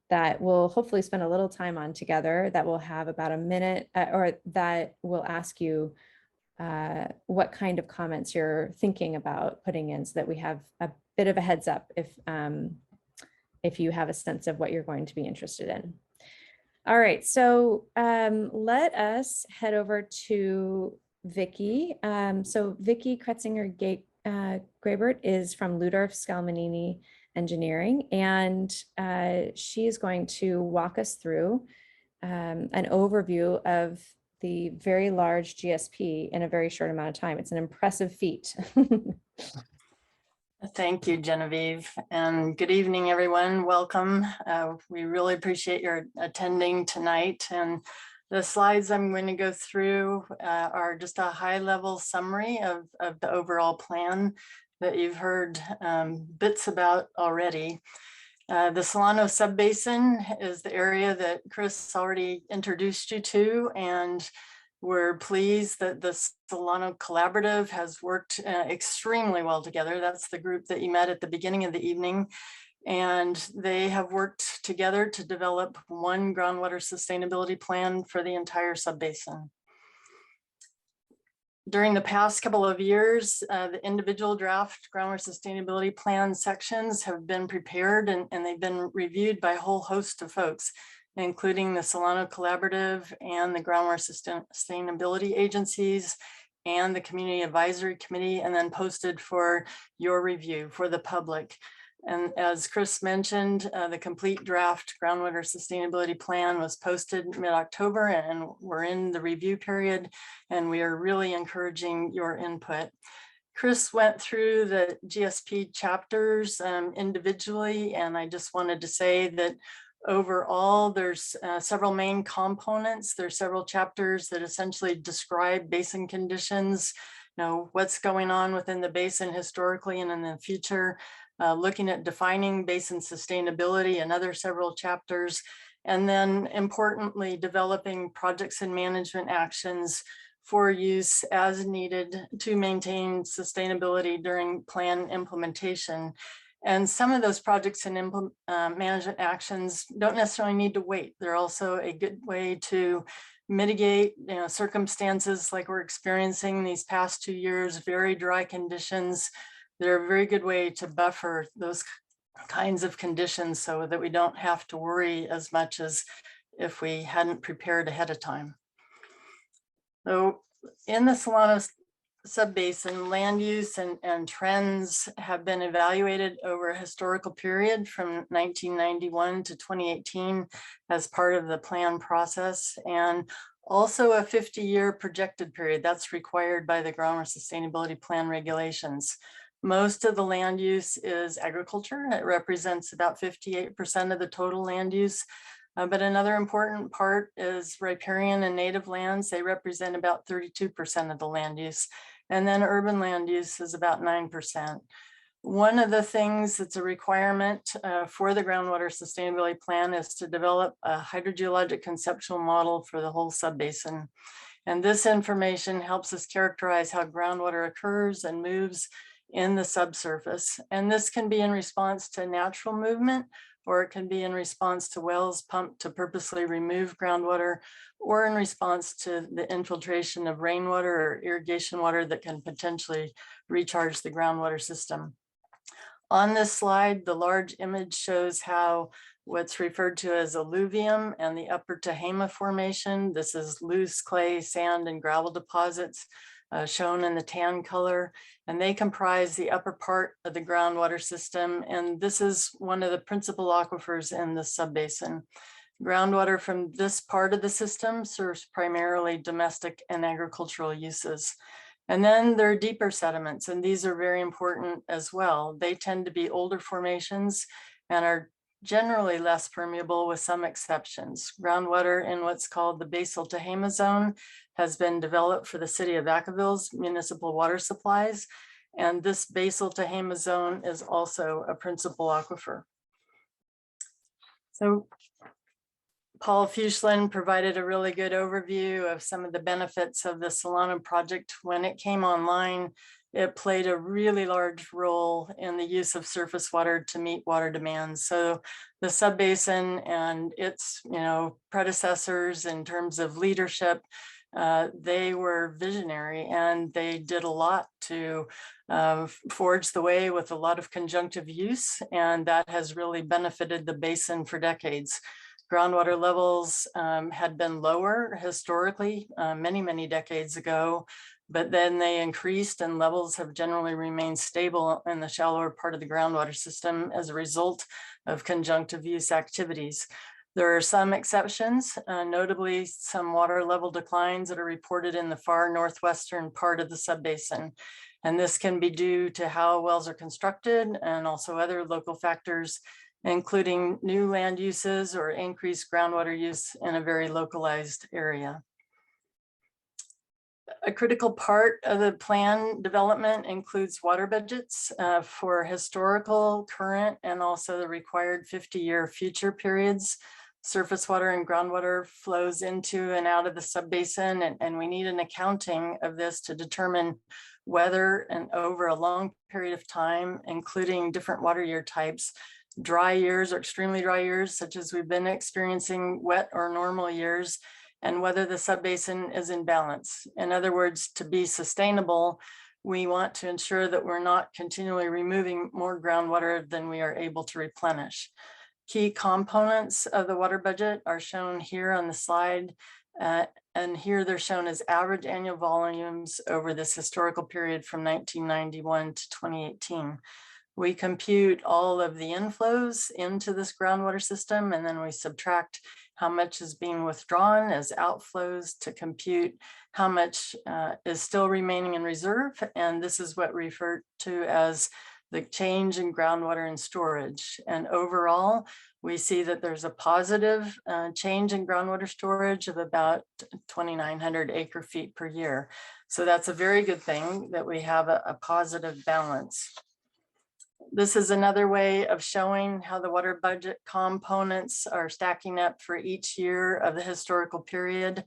that we'll hopefully spend a little time on together, that will have about a minute, or that will ask you what kind of comments you're thinking about putting in, so that we have a bit of a heads up if you have a sense of what you're going to be interested in. All right, so let us head over to Vicki. So Vicki Kretzinger-Grabert is from Ludorf Scalmanini Engineering, and she is going to walk us through an overview of the very large GSP in a very short amount of time. It's an impressive feat. Thank you, Genevieve, and good evening, everyone. Welcome. We really appreciate your attending tonight. And the slides I'm going to go through are just a high-level summary of the overall plan that you've heard bits about already. The Solano Sub-Basin is the area that Chris already introduced you to, and we're pleased that the Solano Collaborative has worked extremely well together. That's the group that you met at the beginning of the evening. And they have worked together to develop one groundwater sustainability plan for the entire sub-basin. During the past couple of years, the individual draft groundwater sustainability plan sections have been prepared, and they've been reviewed by a whole host of folks, including the Solano Collaborative and the Groundwater Sustainability Agencies and the Community Advisory Committee, and then posted for your review for the public. And as Chris mentioned, the complete draft groundwater sustainability plan was posted mid-October, and we're in the review period, and we are really encouraging your input. Chris went through the GSP chapters individually, and I just wanted to say that overall, there's several main components. There's several chapters that essentially describe basin conditions, you know, what's going on within the basin historically and in the future, looking at defining basin sustainability and other several chapters, and then importantly, developing projects and management actions for use as needed to maintain sustainability during plan implementation. And some of those projects and management actions don't necessarily need to wait. They're also a good way to mitigate, you know, circumstances like we're experiencing these past 2 years, very dry conditions. They're a very good way to buffer those kinds of conditions so that we don't have to worry as much as if we hadn't prepared ahead of time. So in the Solano Sub-Basin land use and trends have been evaluated over a historical period from 1991 to 2018 as part of the plan process, and also a 50-year projected period that's required by the Groundwater Sustainability Plan regulations. Most of the land use is agriculture. It represents about 58% of the total land use. But another important part is riparian and native lands. They represent about 32% of the land use. And then urban land use is about 9%. One of the things that's a requirement for the Groundwater Sustainability Plan is to develop a hydrogeologic conceptual model for the whole subbasin. And this information helps us characterize how groundwater occurs and moves in the subsurface. And this can be in response to natural movement, or it can be in response to wells pumped to purposely remove groundwater, or in response to the infiltration of rainwater or irrigation water that can potentially recharge the groundwater system. On this slide, the large image shows how what's referred to as alluvium and the Upper Tehama Formation. This is loose clay, sand, and gravel deposits shown in the tan color, and they comprise the upper part of the groundwater system. And this is one of the principal aquifers in the subbasin. Groundwater from this part of the system serves primarily domestic and agricultural uses. And then there are deeper sediments, and these are very important as well. They tend to be older formations and are generally less permeable with some exceptions. Groundwater in what's called the basal Tehama zone has been developed for the city of Vacaville's municipal water supplies. And this basal Tehama zone is also a principal aquifer. So Paul Fuchslin provided a really good overview of some of the benefits of the Solano project. When it came online, it played a really large role in the use of surface water to meet water demands. So the subbasin and its predecessors in terms of leadership, they were visionary, and they did a lot to forge the way with a lot of conjunctive use, and that has really benefited the basin for decades. Groundwater levels had been lower historically many, many decades ago, but then they increased, and levels have generally remained stable in the shallower part of the groundwater system as a result of conjunctive use activities. There are some exceptions, notably some water level declines that are reported in the far northwestern part of the subbasin. And this can be due to how wells are constructed and also other local factors, including new land uses or increased groundwater use in a very localized area. A critical part of the plan development includes water budgets for historical, current, and also the required 50-year future periods. Surface water and groundwater flows into and out of the subbasin, and we need an accounting of this to determine whether and over a long period of time, including different water year types, dry years or extremely dry years, such as we've been experiencing, wet or normal years, and whether the subbasin is in balance. In other words, to be sustainable, we want to ensure that we're not continually removing more groundwater than we are able to replenish. Key components of the water budget are shown here on the slide, and here they're shown as average annual volumes over this historical period from 1991 to 2018. We compute all of the inflows into this groundwater system, and then we subtract how much is being withdrawn as outflows to compute how much is still remaining in reserve. And this is what we refer to as the change in groundwater and storage. And overall, we see that there's a positive change in groundwater storage of about 2,900 acre feet per year. So that's a very good thing that we have a positive balance. This is another way of showing how the water budget components are stacking up for each year of the historical period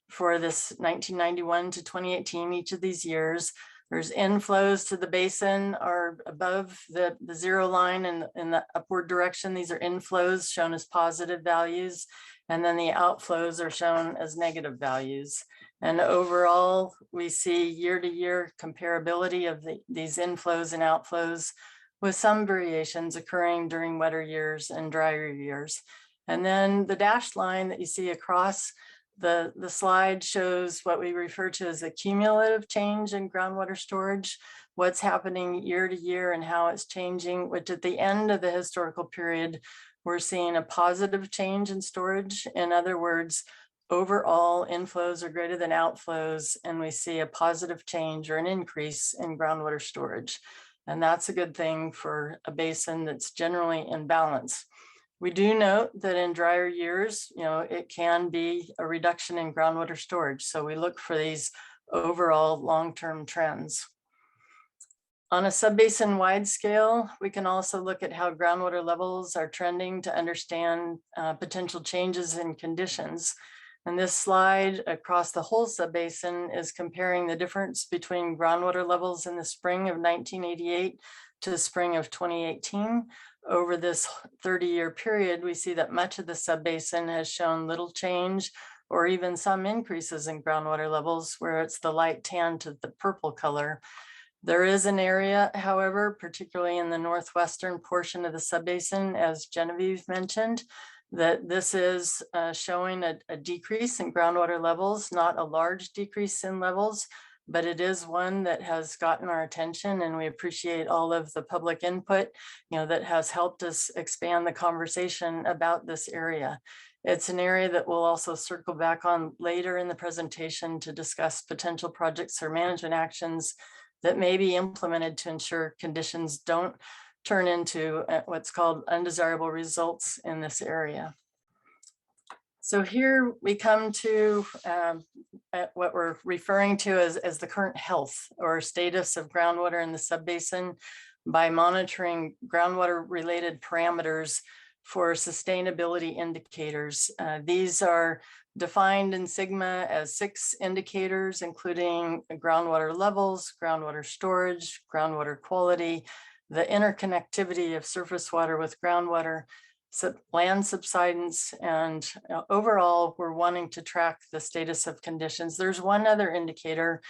for this 1991 to 2018, each of these years. There's inflows to the basin are above the zero line and in the upward direction. These are inflows shown as positive values, and then the outflows are shown as negative values. And overall, we see year-to-year comparability of these inflows and outflows, with some variations occurring during wetter years and drier years. And then the dashed line that you see across The slide shows what we refer to as a cumulative change in groundwater storage, what's happening year to year and how it's changing, which at the end of the historical period, we're seeing a positive change in storage. In other words, overall inflows are greater than outflows, and we see a positive change or an increase in groundwater storage. And that's a good thing for a basin that's generally in balance. We do note that in drier years, it can be a reduction in groundwater storage. So we look for these overall long-term trends. On a sub-basin wide scale, we can also look at how groundwater levels are trending to understand potential changes in conditions. And this slide across the whole sub-basin is comparing the difference between groundwater levels in the spring of 1988 to the spring of 2018. Over this 30-year period, we see that much of the sub-basin has shown little change or even some increases in groundwater levels, where it's the light tan to the purple color. There is an area, however, particularly in the northwestern portion of the sub-basin, as Genevieve mentioned, that this is showing a decrease in groundwater levels, not a large decrease in levels, but it is one that has gotten our attention, and we appreciate all of the public input, that has helped us expand the conversation about this area. It's an area that we'll also circle back on later in the presentation to discuss potential projects or management actions that may be implemented to ensure conditions don't turn into what's called undesirable results in this area. So here we come to what we're referring to as the current health or status of groundwater in the sub-basin by monitoring groundwater related parameters for sustainability indicators. These are defined in SIGMA as 6 indicators, including groundwater levels, groundwater storage, groundwater quality, the interconnectivity of surface water with groundwater, land subsidence, and overall, we're wanting to track the status of conditions. There's one other indicator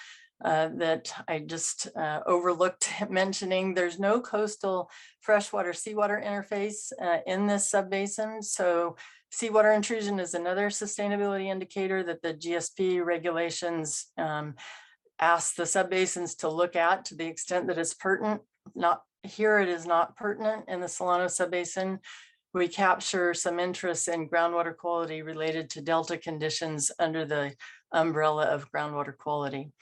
that I just overlooked mentioning. There's no coastal freshwater seawater interface in this subbasin. So seawater intrusion is another sustainability indicator that the GSP regulations ask the subbasins to look at to the extent that it's pertinent. Here it is not pertinent in the Solano subbasin. We capture some interest in groundwater quality related to delta conditions under the umbrella of groundwater quality.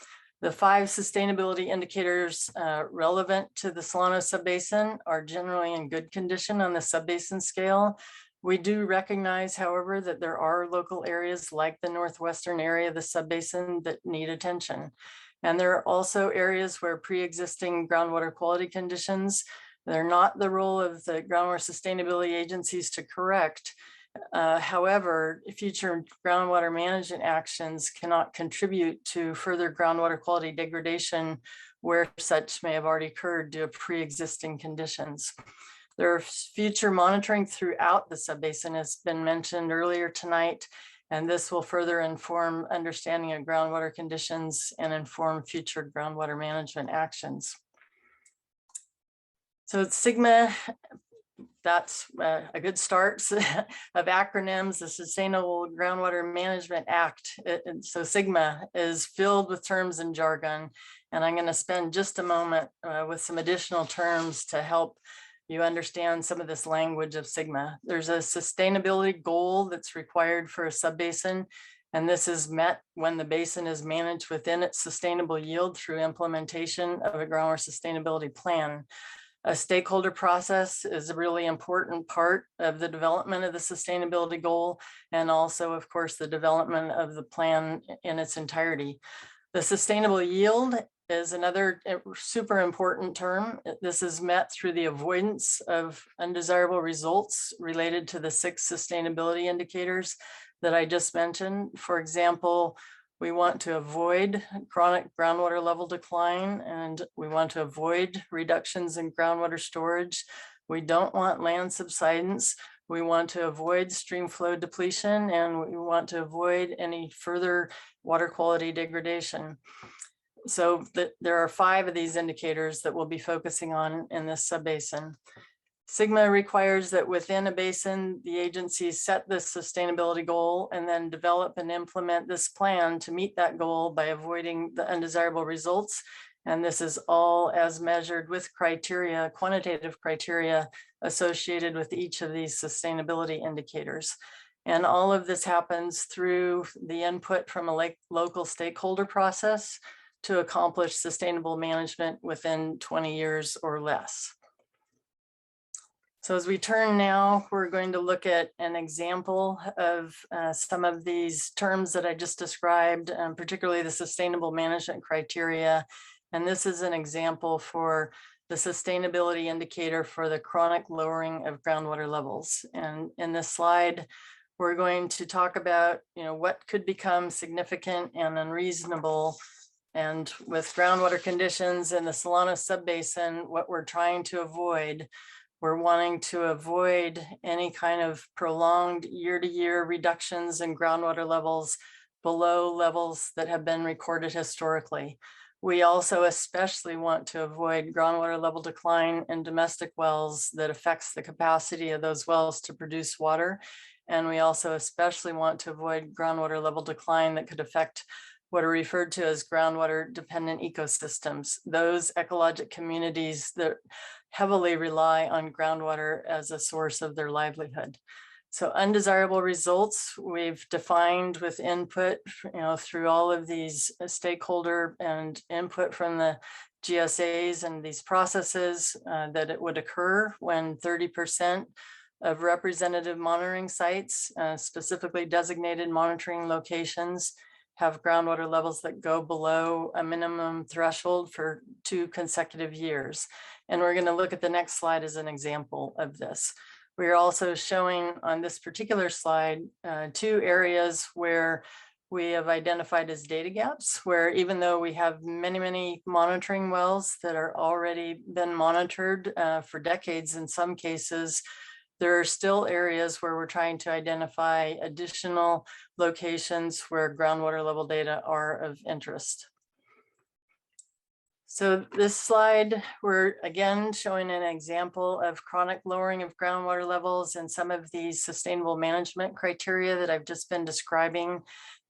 The 5 sustainability indicators relevant to the Solano subbasin are generally in good condition on the subbasin scale. We do recognize, however, that there are local areas like the northwestern area of the subbasin that need attention. And there are also areas where pre-existing groundwater quality conditions, they're not the role of the groundwater sustainability agencies to correct. However, future groundwater management actions cannot contribute to further groundwater quality degradation where such may have already occurred due to pre-existing conditions. There are future monitoring throughout the subbasin, has been mentioned earlier tonight, and this will further inform understanding of groundwater conditions and inform future groundwater management actions. So SIGMA, that's a good start of acronyms, the Sustainable Groundwater Management Act. So SIGMA is filled with terms and jargon, and I'm going to spend just a moment with some additional terms to help you understand some of this language of SIGMA. There's a sustainability goal that's required for a subbasin, and this is met when the basin is managed within its sustainable yield through implementation of a groundwater sustainability plan. A stakeholder process is a really important part of the development of the sustainability goal, and also, of course, the development of the plan in its entirety. The sustainable yield is another super important term. This is met through the avoidance of undesirable results related to the 6 sustainability indicators that I just mentioned. For example, we want to avoid chronic groundwater level decline, and we want to avoid reductions in groundwater storage. We don't want land subsidence. We want to avoid stream flow depletion, and we want to avoid any further water quality degradation. So there are 5 of these indicators that we'll be focusing on in this subbasin. Sigma requires that within a basin, the agencies set this sustainability goal and then develop and implement this plan to meet that goal by avoiding the undesirable results. And this is all as measured with criteria, quantitative criteria associated with each of these sustainability indicators. And all of this happens through the input from a local stakeholder process to accomplish sustainable management within 20 years or less. So as we turn now, we're going to look at an example of some of these terms that I just described, particularly the sustainable management criteria. And this is an example for the sustainability indicator for the chronic lowering of groundwater levels. And in this slide, we're going to talk about, what could become significant and unreasonable. And with groundwater conditions in the Solano Sub-Basin, what we're trying to avoid, we're wanting to avoid any kind of prolonged year-to-year reductions in groundwater levels below levels that have been recorded historically. We also especially want to avoid groundwater level decline in domestic wells that affects the capacity of those wells to produce water. And we also especially want to avoid groundwater level decline that could affect what are referred to as groundwater dependent ecosystems, those ecologic communities that heavily rely on groundwater as a source of their livelihood. So undesirable results we've defined with input, through all of these stakeholder and input from the GSAs and these processes that it would occur when 30% of representative monitoring sites, specifically designated monitoring locations, have groundwater levels that go below a minimum threshold for 2 consecutive years. And we're going to look at the next slide as an example of this. We're also showing on this particular slide 2 areas where we have identified as data gaps, where even though we have many monitoring wells that are already been monitored for decades in some cases, there are still areas where we're trying to identify additional locations where groundwater level data are of interest. So this slide, we're again showing an example of chronic lowering of groundwater levels and some of these sustainable management criteria that I've just been describing.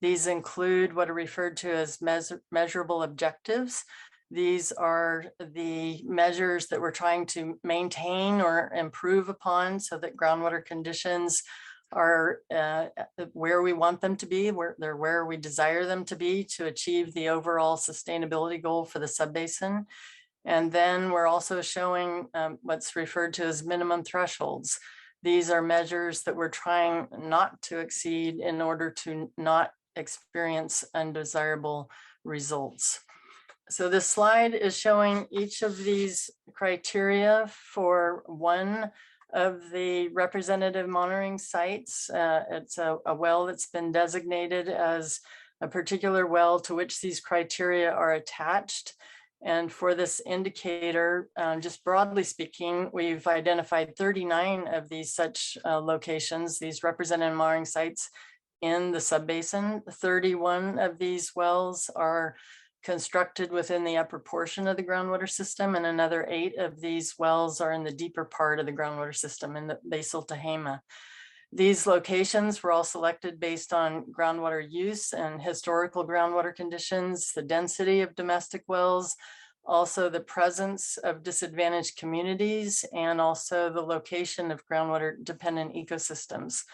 These include what are referred to as measurable objectives. These are the measures that we're trying to maintain or improve upon so that groundwater conditions are where we want them to be, where we desire them to be to achieve the overall sustainability goal for the sub-basin. And then we're also showing what's referred to as minimum thresholds. These are measures that we're trying not to exceed in order to not experience undesirable results. So this slide is showing each of these criteria for one of the representative monitoring sites. It's a well that's been designated as a particular well to which these criteria are attached. And for this indicator, just broadly speaking, we've identified 39 of these such locations, these representative monitoring sites in the sub-basin. 31 of these wells are constructed within the upper portion of the groundwater system, and another 8 of these wells are in the deeper part of the groundwater system in the basal Tehama. These locations were all selected based on groundwater use and historical groundwater conditions, the density of domestic wells, also the presence of disadvantaged communities, and also the location of groundwater dependent ecosystems.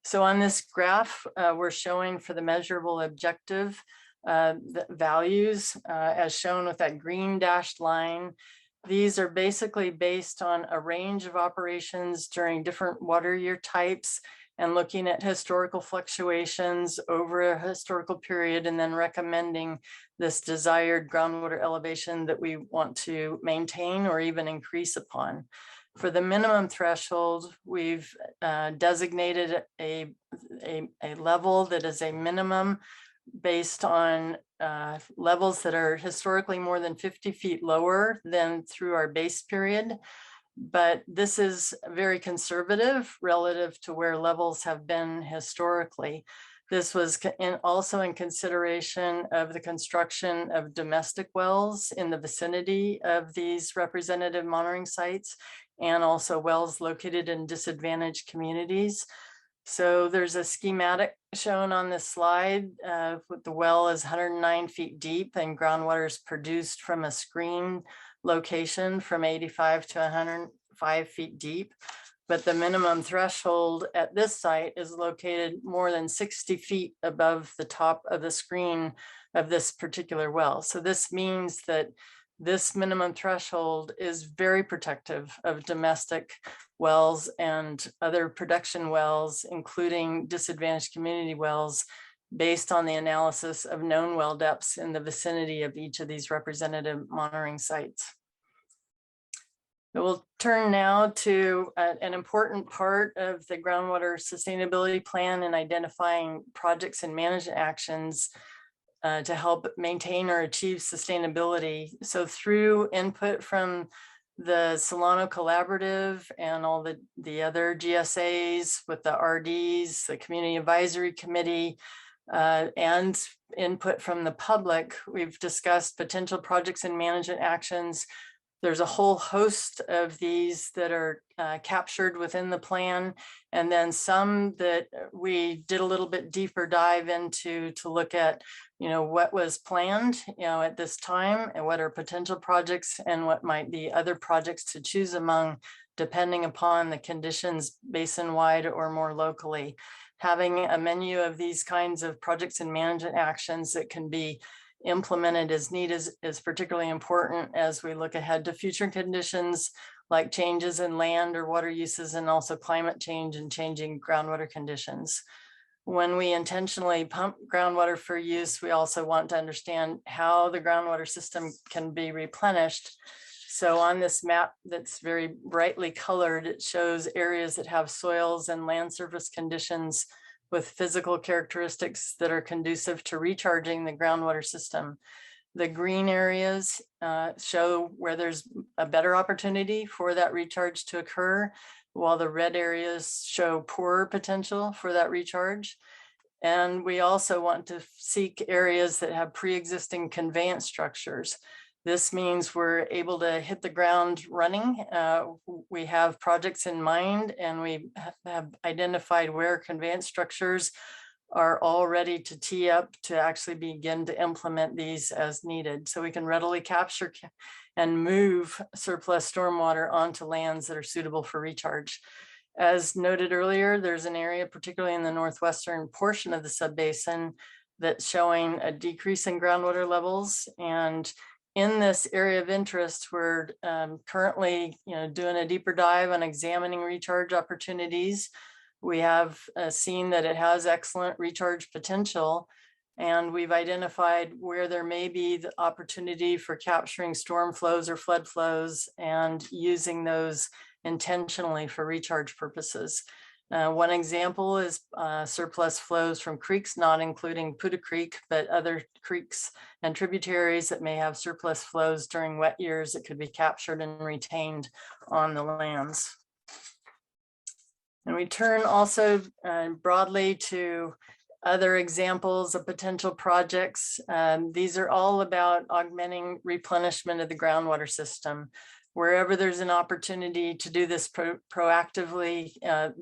So on this graph, we're showing for the measurable objective the values as shown with that green dashed line. These are basically based on a range of operations during different water year types and looking at historical fluctuations over a historical period and then recommending this desired groundwater elevation that we want to maintain or even increase upon. For the minimum threshold, we've designated a level that is a minimum based on levels that are historically more than 50 feet lower than through our base period. But this is very conservative relative to where levels have been historically. This was also in consideration of the construction of domestic wells in the vicinity of these representative monitoring sites and also wells located in disadvantaged communities. So there's a schematic shown on this slide. With the well is 109 feet deep and groundwater is produced from a screen location from 85 to 105 feet deep. But the minimum threshold at this site is located more than 60 feet above the top of the screen of this particular well. So this means that this minimum threshold is very protective of domestic wells and other production wells, including disadvantaged community wells, based on the analysis of known well depths in the vicinity of each of these representative monitoring sites. We'll turn now to an important part of the groundwater sustainability plan and identifying projects and management actions to help maintain or achieve sustainability. So through input from the Solano Collaborative and all the other GSAs with the RDs, the Community Advisory Committee, and input from the public, we've discussed potential projects and management actions. There's a whole host of these that are captured within the plan, and then some that we did a little bit deeper dive into to look at, what was planned, at this time, and what are potential projects and what might be other projects to choose among, depending upon the conditions basin-wide or more locally. Having a menu of these kinds of projects and management actions that can be implemented as needed is particularly important as we look ahead to future conditions like changes in land or water uses, and also climate change and changing groundwater conditions. When we intentionally pump groundwater for use, we also want to understand how the groundwater system can be replenished. So on this map that's very brightly colored, it shows areas that have soils and land surface conditions with physical characteristics that are conducive to recharging the groundwater system. The green areas show where there's a better opportunity for that recharge to occur, while the red areas show poorer potential for that recharge. And we also want to seek areas that have pre-existing conveyance structures. This means we're able to hit the ground running. We have projects in mind, and we have identified where conveyance structures are all ready to tee up to actually begin to implement these as needed. So we can readily capture and move surplus stormwater onto lands that are suitable for recharge. As noted earlier, there's an area, particularly in the northwestern portion of the Sub-Basin, that's showing a decrease in groundwater levels. And in this area of interest, we're currently doing a deeper dive on examining recharge opportunities. We have seen that it has excellent recharge potential, and we've identified where there may be the opportunity for capturing storm flows or flood flows and using those intentionally for recharge purposes. One example is surplus flows from creeks, not including Puda Creek, but other creeks and tributaries that may have surplus flows during wet years that could be captured and retained on the lands. And we turn also broadly to other examples of potential projects. These are all about augmenting replenishment of the groundwater system. Wherever there's an opportunity to do this proactively,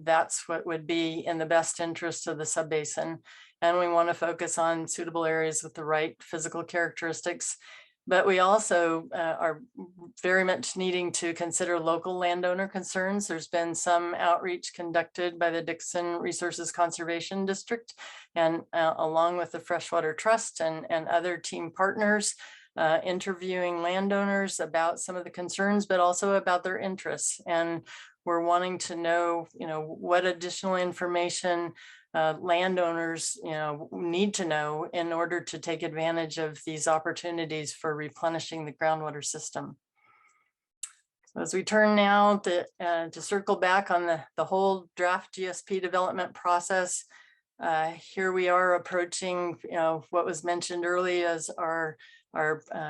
that's what would be in the best interest of the Sub-Basin. And we want to focus on suitable areas with the right physical characteristics. But we also are very much needing to consider local landowner concerns. There's been some outreach conducted by the Dixon Resources Conservation District, and along with the Freshwater Trust and other team partners, interviewing landowners about some of the concerns, but also about their interests. And we're wanting to know, what additional information landowners, need to know in order to take advantage of these opportunities for replenishing the groundwater system. So as we turn now to circle back on the whole draft GSP development process, here we are approaching, what was mentioned early as our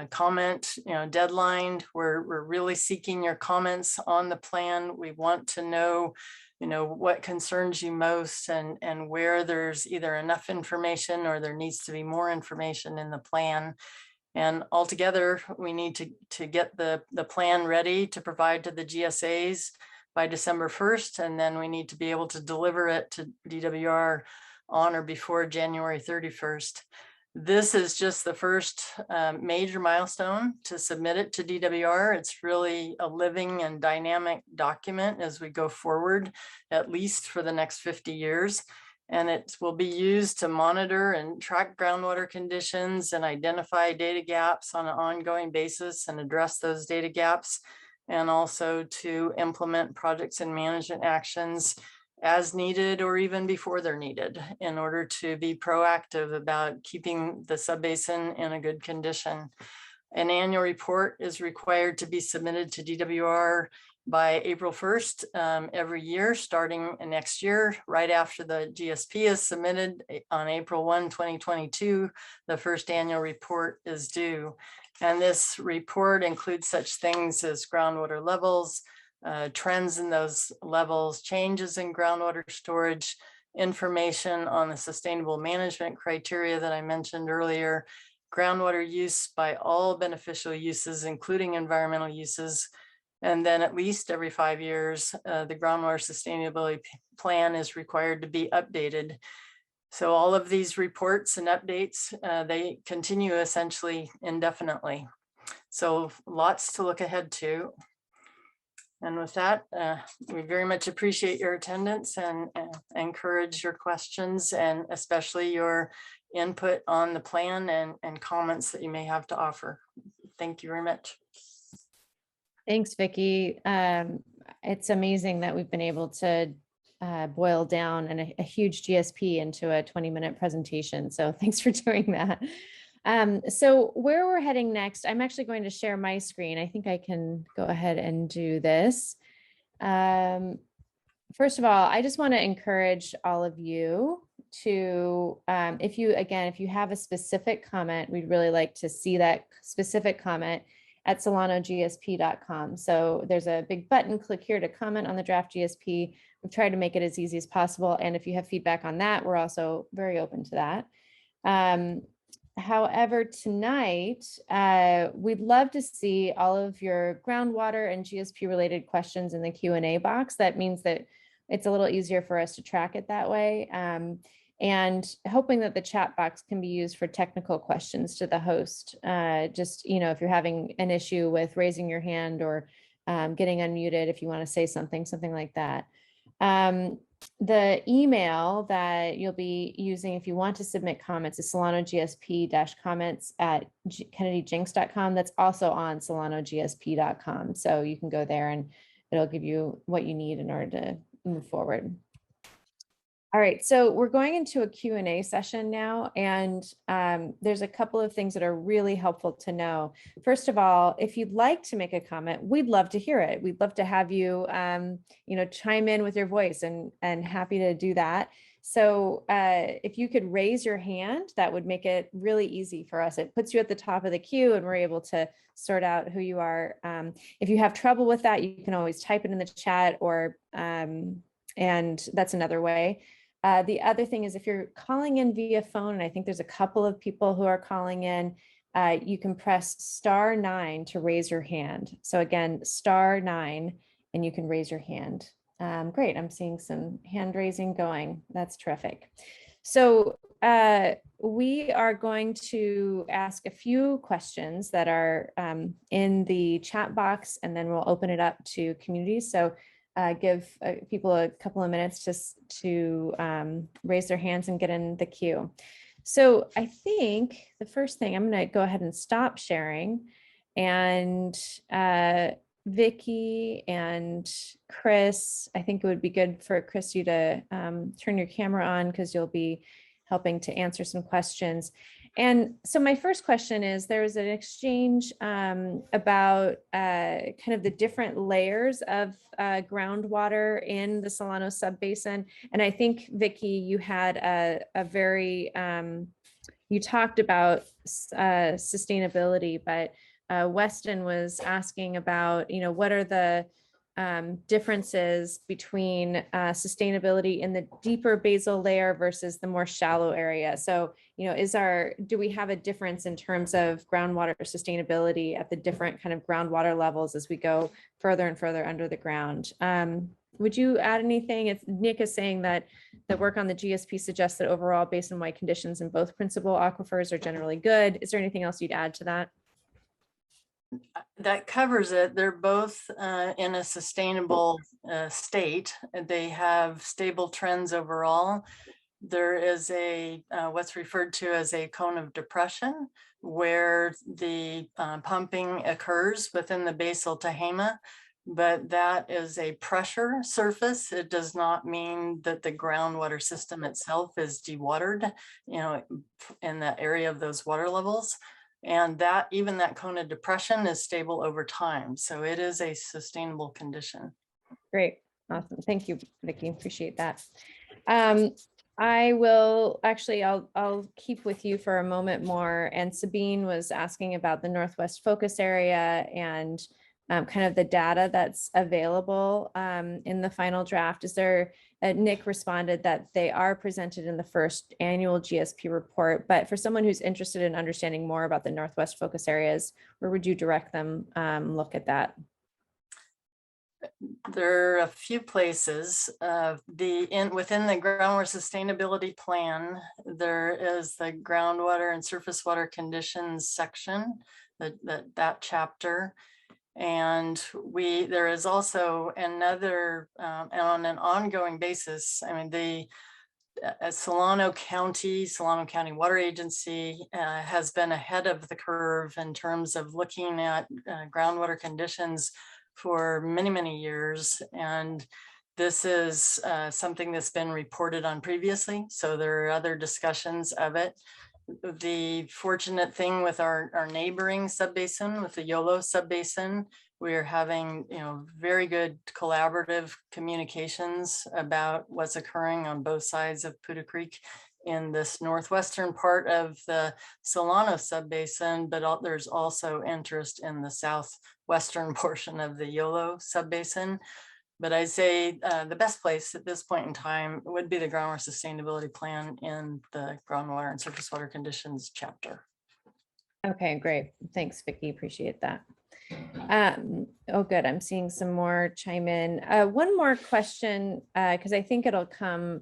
comment deadline. We're really seeking your comments on the plan. We want to know what concerns you most, and where there's either enough information or there needs to be more information in the plan. And altogether, we need to get the plan ready to provide to the GSAs by December 1st, and then we need to be able to deliver it to DWR on or before January 31st. This is just the first major milestone to submit it to DWR. It's really a living and dynamic document as we go forward, at least for the next 50 years. And it will be used to monitor and track groundwater conditions and identify data gaps on an ongoing basis and address those data gaps, and also to implement projects and management actions as needed or even before they're needed in order to be proactive about keeping the sub-basin in a good condition. An annual report is required to be submitted to DWR by April 1st every year, starting next year, right after the GSP is submitted on April 1, 2022, the first annual report is due. And this report includes such things as groundwater levels, trends in those levels, changes in groundwater storage, information on the sustainable management criteria that I mentioned earlier, groundwater use by all beneficial uses, including environmental uses. And then at least every 5 years, the groundwater sustainability plan is required to be updated. So all of these reports and updates, they continue essentially indefinitely. So lots to look ahead to. And with that, we very much appreciate your attendance and encourage your questions, and especially your input on the plan and comments that you may have to offer. Thank you very much. Thanks, Vicki. It's amazing that we've been able to boil down a huge GSP into a 20-minute presentation. So thanks for doing that. So where we're heading next, I'm actually going to share my screen. I think I can go ahead and do this. First of all, I just want to encourage all of you to, if you have a specific comment, we'd really like to see that specific comment at solanogsp.com. So there's a big button, click here to comment on the draft GSP. We've tried to make it as easy as possible. And if you have feedback on that, we're also very open to that. However, tonight, we'd love to see all of your groundwater and GSP related questions in the Q&A box. That means that it's a little easier for us to track it that way. And hoping that the chat box can be used for technical questions to the host. Just, if you're having an issue with raising your hand or getting unmuted, if you want to say something like that. The email that you'll be using if you want to submit comments is solanogsp-comments@kennedygynx.com. That's also on solanogsp.com. So you can go there and it'll give you what you need in order to move forward. All right, so we're going into a Q&A session now, and there's a couple of things that are really helpful to know. First of all, if you'd like to make a comment, we'd love to hear it. We'd love to have you, chime in with your voice, and happy to do that. So if you could raise your hand, that would make it really easy for us. It puts you at the top of the queue, and we're able to sort out who you are. If you have trouble with that, you can always type it in the chat, or and that's another way. The other thing is if you're calling in via phone, and I think there's a couple of people who are calling in, you can press *9 to raise your hand. So again, *9, and you can raise your hand. Great, I'm seeing some hand raising going. That's terrific. So we are going to ask a few questions that are in the chat box, and then we'll open it up to community. So give people a couple of minutes to raise their hands and get in the queue. So I think the first thing, I'm going to go ahead and stop sharing, and Vicki and Chris, I think it would be good for Chris, you to turn your camera on, because you'll be helping to answer some questions. And so my first question is, there was an exchange about kind of the different layers of groundwater in the Solano Sub-Basin. And I think, Vicki, you had a very, you talked about sustainability, but Weston was asking about, what are the differences between sustainability in the deeper basal layer versus the more shallow area. So, do we have a difference in terms of groundwater sustainability at the different kind of groundwater levels as we go further and further under the ground? Would you add anything? If Nick is saying that the work on the GSP suggests that overall basin-wide conditions in both principal aquifers are generally good. Is there anything else you'd add to that? That covers it. They're both in a sustainable state. They have stable trends overall. There is a what's referred to as a cone of depression, where the pumping occurs within the basal tehama, but that is a pressure surface. It does not mean that the groundwater system itself is dewatered, in that area of those water levels. And that even that cone of depression is stable over time. So it is a sustainable condition. Great. Awesome. Thank you, Vicki. Appreciate that. I will actually, I'll keep with you for a moment more. And Sabine was asking about the Northwest focus area and kind of the data that's available in the final draft. Is there, Nick responded that they are presented in the first annual GSP report, but for someone who's interested in understanding more about the Northwest focus areas, where would you direct them look at that? There are a few places. Within the groundwater sustainability plan, there is the groundwater and surface water conditions section, that chapter. And there is also another, and on an ongoing basis, I mean, the Solano County Water Agency has been ahead of the curve in terms of looking at groundwater conditions for many, many years. And this is something that's been reported on previously. So there are other discussions of it. The fortunate thing with our neighboring sub-basin, with the YOLO sub-basin, we're having very good collaborative communications about what's occurring on both sides of Poudre Creek in this northwestern part of the Solano sub-basin, but there's also interest in the southwestern portion of the YOLO sub-basin. But I'd say the best place at this point in time would be the groundwater sustainability plan in the groundwater and surface water conditions chapter. Okay, great. Thanks, Vicki. Appreciate that. Oh, good. I'm seeing some more chime in. One more question, because I think it'll come,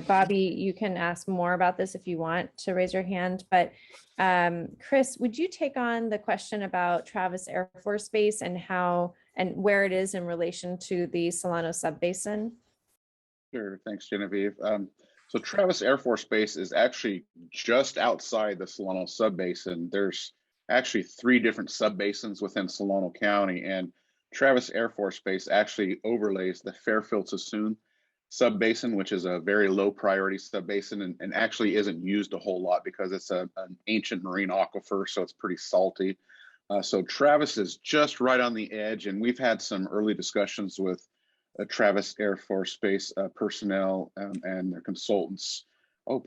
Bobby, you can ask more about this if you want to raise your hand, but Chris, would you take on the question about Travis Air Force Base and how and where it is in relation to the Solano Sub-Basin? Sure, thanks, Genevieve. So Travis Air Force Base is actually just outside the Solano Sub-Basin. There's actually 3 different sub-basins within Solano County, and Travis Air Force Base actually overlays the Fairfield-Sassoon Sub-Basin, which is a very low priority sub-basin and actually isn't used a whole lot because it's an ancient marine aquifer, so it's pretty salty. So Travis is just right on the edge, and we've had some early discussions with Travis Air Force Base personnel and their consultants,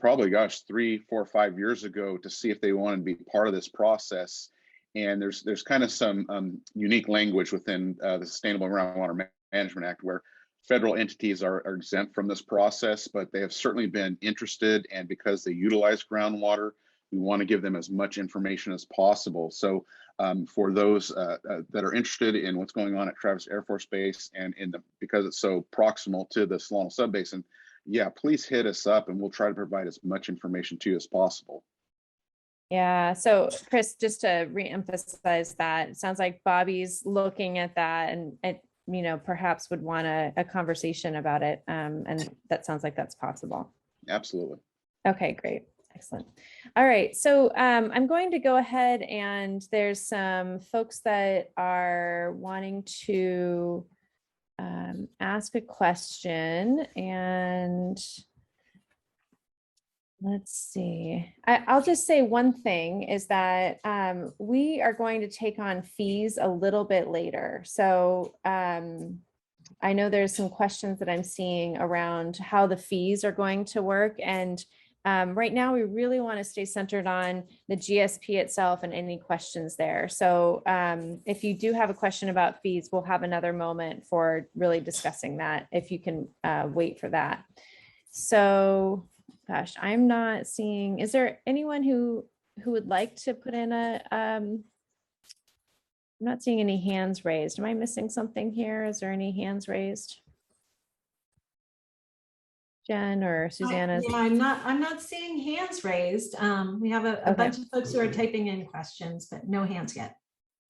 probably, gosh, 3, 4, 5 years ago to see if they wanted to be part of this process. And there's kind of some unique language within the Sustainable Groundwater Management Act where federal entities are exempt from this process, but they have certainly been interested, and because they utilize groundwater, we want to give them as much information as possible. So for those that are interested in what's going on at Travis Air Force Base and because it's so proximal to the Solano Sub-Basin, yeah, please hit us up and we'll try to provide as much information to you as possible. Yeah, so Chris, just to reemphasize that, it sounds like Bobby's looking at that and perhaps would want a conversation about it. And that sounds like that's possible. Absolutely. Okay, great. Excellent. All right. So I'm going to go ahead, and there's some folks that are wanting to ask a question, and let's see. I'll just say one thing is that we are going to take on fees a little bit later. So I know there's some questions that I'm seeing around how the fees are going to work, and right now, we really want to stay centered on the GSP itself and any questions there. So if you do have a question about fees, we'll have another moment for really discussing that, if you can wait for that. So, gosh, I'm not seeing, is there anyone who would like to put in I'm not seeing any hands raised. Am I missing something here? Is there any hands raised? Jen or Susanna? Yeah, I'm not seeing hands raised. We have a bunch of folks who are typing in questions, but no hands yet.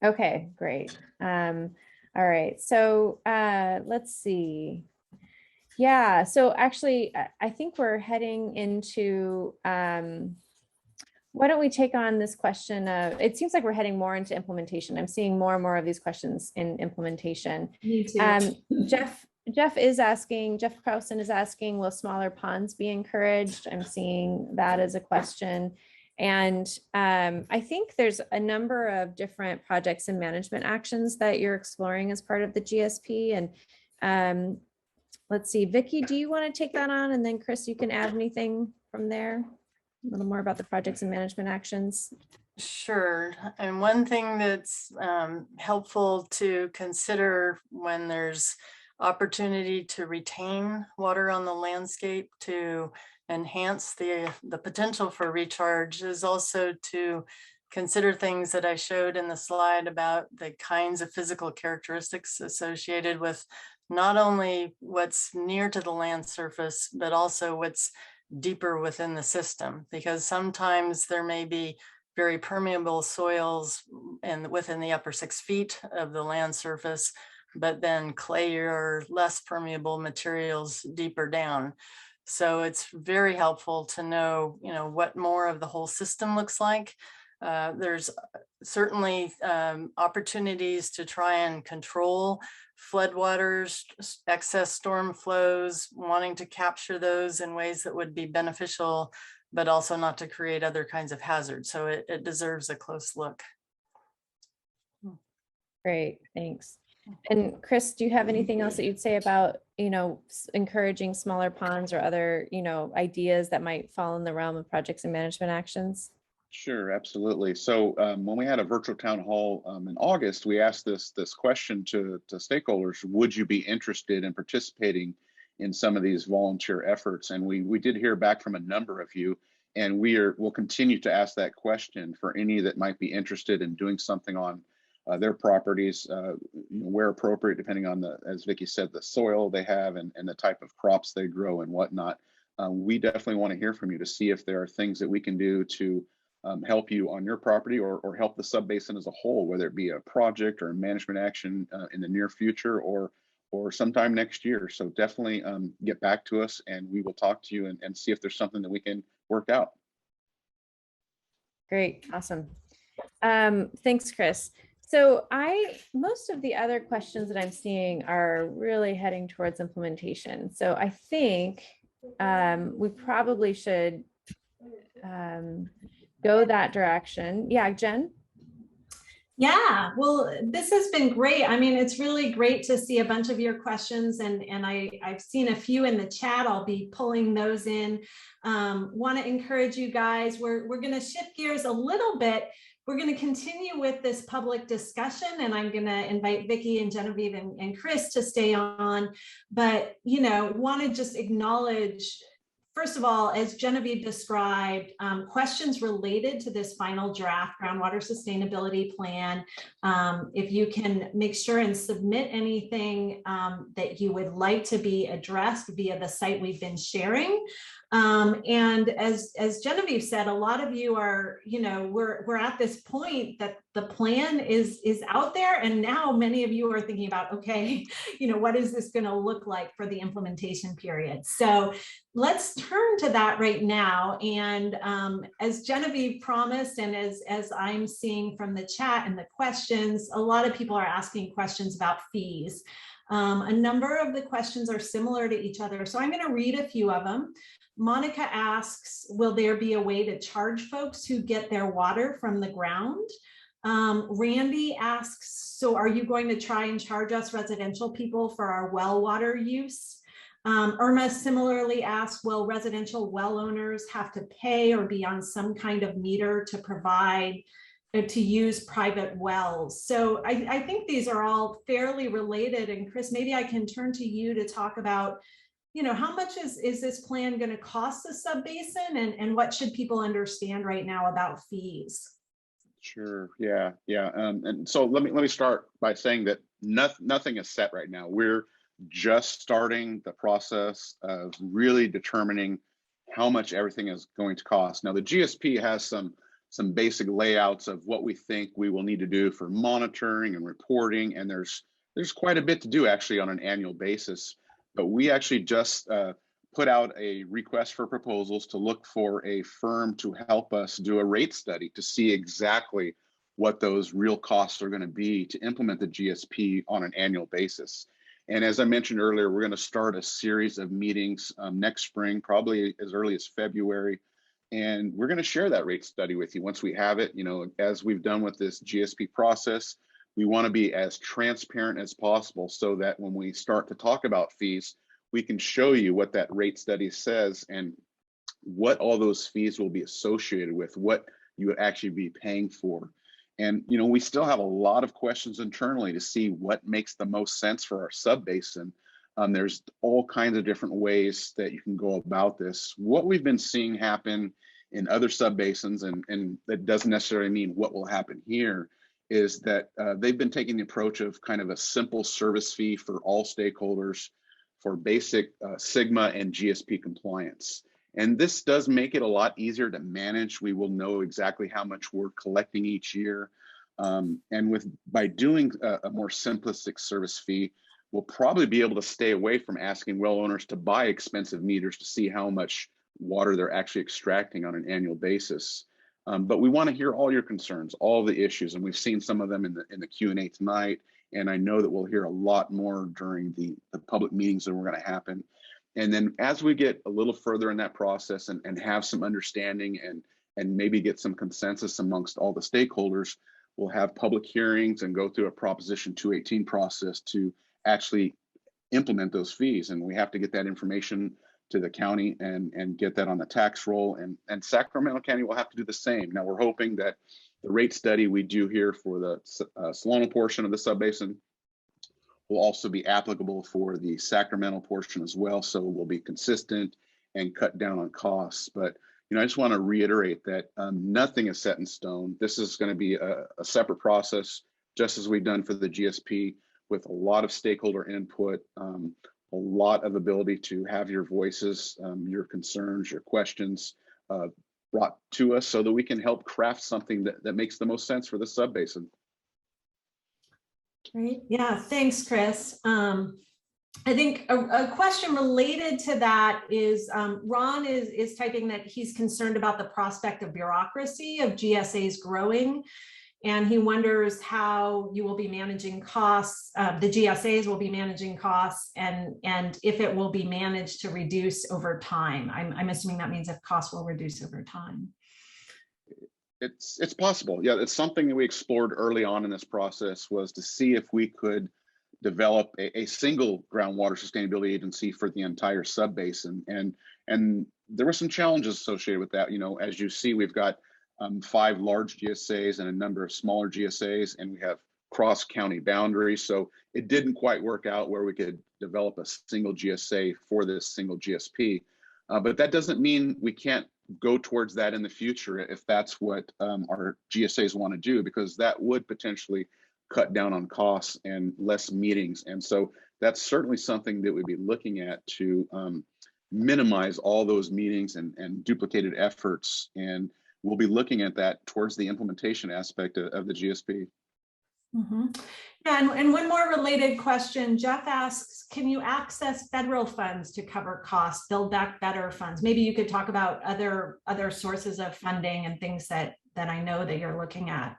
Okay, great. All right, so let's see. Yeah, so actually, I think we're heading into, why don't we take on this question of, it seems like we're heading more into implementation. I'm seeing more and more of these questions in implementation. Me too. Jeff is asking, Jeff Krausen is asking, will smaller ponds be encouraged? I'm seeing that as a question. And I think there's a number of different projects and management actions that you're exploring as part of the GSP. And let's see, Vicki, do you want to take that on? And then Chris, you can add anything from there, a little more about the projects and management actions. Sure. And one thing that's helpful to consider when there's opportunity to retain water on the landscape to enhance the potential for recharge is also to consider things that I showed in the slide about the kinds of physical characteristics associated with not only what's near to the land surface, but also what's deeper within the system, because sometimes there may be very permeable soils and within the upper 6 feet of the land surface, but then clay or less permeable materials deeper down. So it's very helpful to know, what more of the whole system looks like. There's certainly opportunities to try and control floodwaters, excess storm flows, wanting to capture those in ways that would be beneficial, but also not to create other kinds of hazards. So it deserves a close look. Great, thanks. And Chris, do you have anything else that you'd say about, encouraging smaller ponds or other, ideas that might fall in the realm of projects and management actions? Sure, absolutely. So when we had a virtual town hall in August, we asked this question to stakeholders: would you be interested in participating in some of these volunteer efforts? And we did hear back from a number of you, and we'll continue to ask that question for any that might be interested in doing something on their properties, where appropriate, depending on as Vicki said, the soil they have and the type of crops they grow and whatnot. We definitely want to hear from you to see if there are things that we can do to help you on your property or help the sub-basin as a whole, whether it be a project or a management action in the near future or sometime next year. So definitely get back to us and we will talk to you and see if there's something that we can work out. Great, awesome. Thanks, Chris. So most of the other questions that I'm seeing are really heading towards implementation. So I think we probably should go that direction. Yeah, Jen? Yeah, well, this has been great. I mean, it's really great to see a bunch of your questions, and I've seen a few in the chat. I'll be pulling those in. Want to encourage you guys. We're going to shift gears a little bit. We're going to continue with this public discussion, and I'm going to invite Vicki and Genevieve and Chris to stay on. But, want to just acknowledge, first of all, as Genevieve described, questions related to this final draft groundwater sustainability plan. If you can make sure and submit anything that you would like to be addressed via the site we've been sharing. And as Genevieve said, a lot of you are, we're at this point that the plan is out there, and now many of you are thinking about, okay, what is this going to look like for the implementation period? So let's turn to that right now. And as Genevieve promised, and as I'm seeing from the chat and the questions, a lot of people are asking questions about fees. A number of the questions are similar to each other, so I'm going to read a few of them. Monica asks, will there be a way to charge folks who get their water from the ground? Randy asks, so are you going to try and charge us residential people for our well water use? Irma similarly asked, will residential well owners have to pay or be on some kind of meter to provide to use private wells? So I think these are all fairly related. And Chris, maybe I can turn to you to talk about, how much is this plan going to cost the sub-basin, and what should people understand right now about fees? Sure. Yeah. And so let me start by saying that nothing is set right now. We're just starting the process of really determining how much everything is going to cost. Now, the GSP has some basic layouts of what we think we will need to do for monitoring and reporting, and there's quite a bit to do actually on an annual basis. But we actually just put out a request for proposals to look for a firm to help us do a rate study to see exactly what those real costs are going to be to implement the GSP on an annual basis. And as I mentioned earlier, we're going to start a series of meetings next spring, probably as early as February. And we're going to share that rate study with you once we have it. As we've done with this GSP process, we want to be as transparent as possible so that when we start to talk about fees, we can show you what that rate study says and what all those fees will be associated with, what you would actually be paying for. And, we still have a lot of questions internally to see what makes the most sense for our sub-basin. There's all kinds of different ways that you can go about this. What we've been seeing happen in other sub-basins, and that doesn't necessarily mean what will happen here, is that they've been taking the approach of kind of a simple service fee for all stakeholders for basic Sigma and GSP compliance. And this does make it a lot easier to manage. We will know exactly how much we're collecting each year. And by doing a more simplistic service fee, we'll probably be able to stay away from asking well owners to buy expensive meters to see how much water they're actually extracting on an annual basis. But we want to hear all your concerns, all the issues, and we've seen some of them in the Q&A tonight. And I know that we'll hear a lot more during the public meetings that are going to happen. And then as we get a little further in that process and have some understanding and maybe get some consensus amongst all the stakeholders, we'll have public hearings and go through a Proposition 218 process to actually implement those fees. And we have to get that information to the county and get that on the tax roll. And Sacramento County will have to do the same. Now, we're hoping that the rate study we do here for the Solano portion of the sub-basin will also be applicable for the Sacramento portion as well. So we'll be consistent and cut down on costs. But I just want to reiterate that nothing is set in stone. This is going to be a separate process, just as we've done for the GSP, with a lot of stakeholder input, a lot of ability to have your voices, your concerns, your questions brought to us so that we can help craft something that makes the most sense for the sub-basin. Great. Yeah, thanks, Chris. I think a question related to that is Ron is typing that he's concerned about the prospect of bureaucracy of GSAs growing, and he wonders how you will be managing costs. The GSAs will be managing costs, and if it will be managed to reduce over time. I'm assuming that means if costs will reduce over time. It's possible. Yeah, it's something that we explored early on in this process, was to see if we could develop a single groundwater sustainability agency for the entire sub-basin. And there were some challenges associated with that. As you see, we've got 5 large GSAs and a number of smaller GSAs, and we have cross-county boundaries. So it didn't quite work out where we could develop a single GSA for this single GSP. But that doesn't mean we can't go towards that in the future if that's what our GSAs want to do, because that would potentially cut down on costs and less meetings. And so that's certainly something that we'd be looking at to minimize all those meetings and duplicated efforts. And we'll be looking at that towards the implementation aspect of the GSP. Mm-hmm. Yeah, and one more related question. Jeff asks, can you access federal funds to cover costs, Build Back Better funds? Maybe you could talk about other sources of funding and things that I know that you're looking at.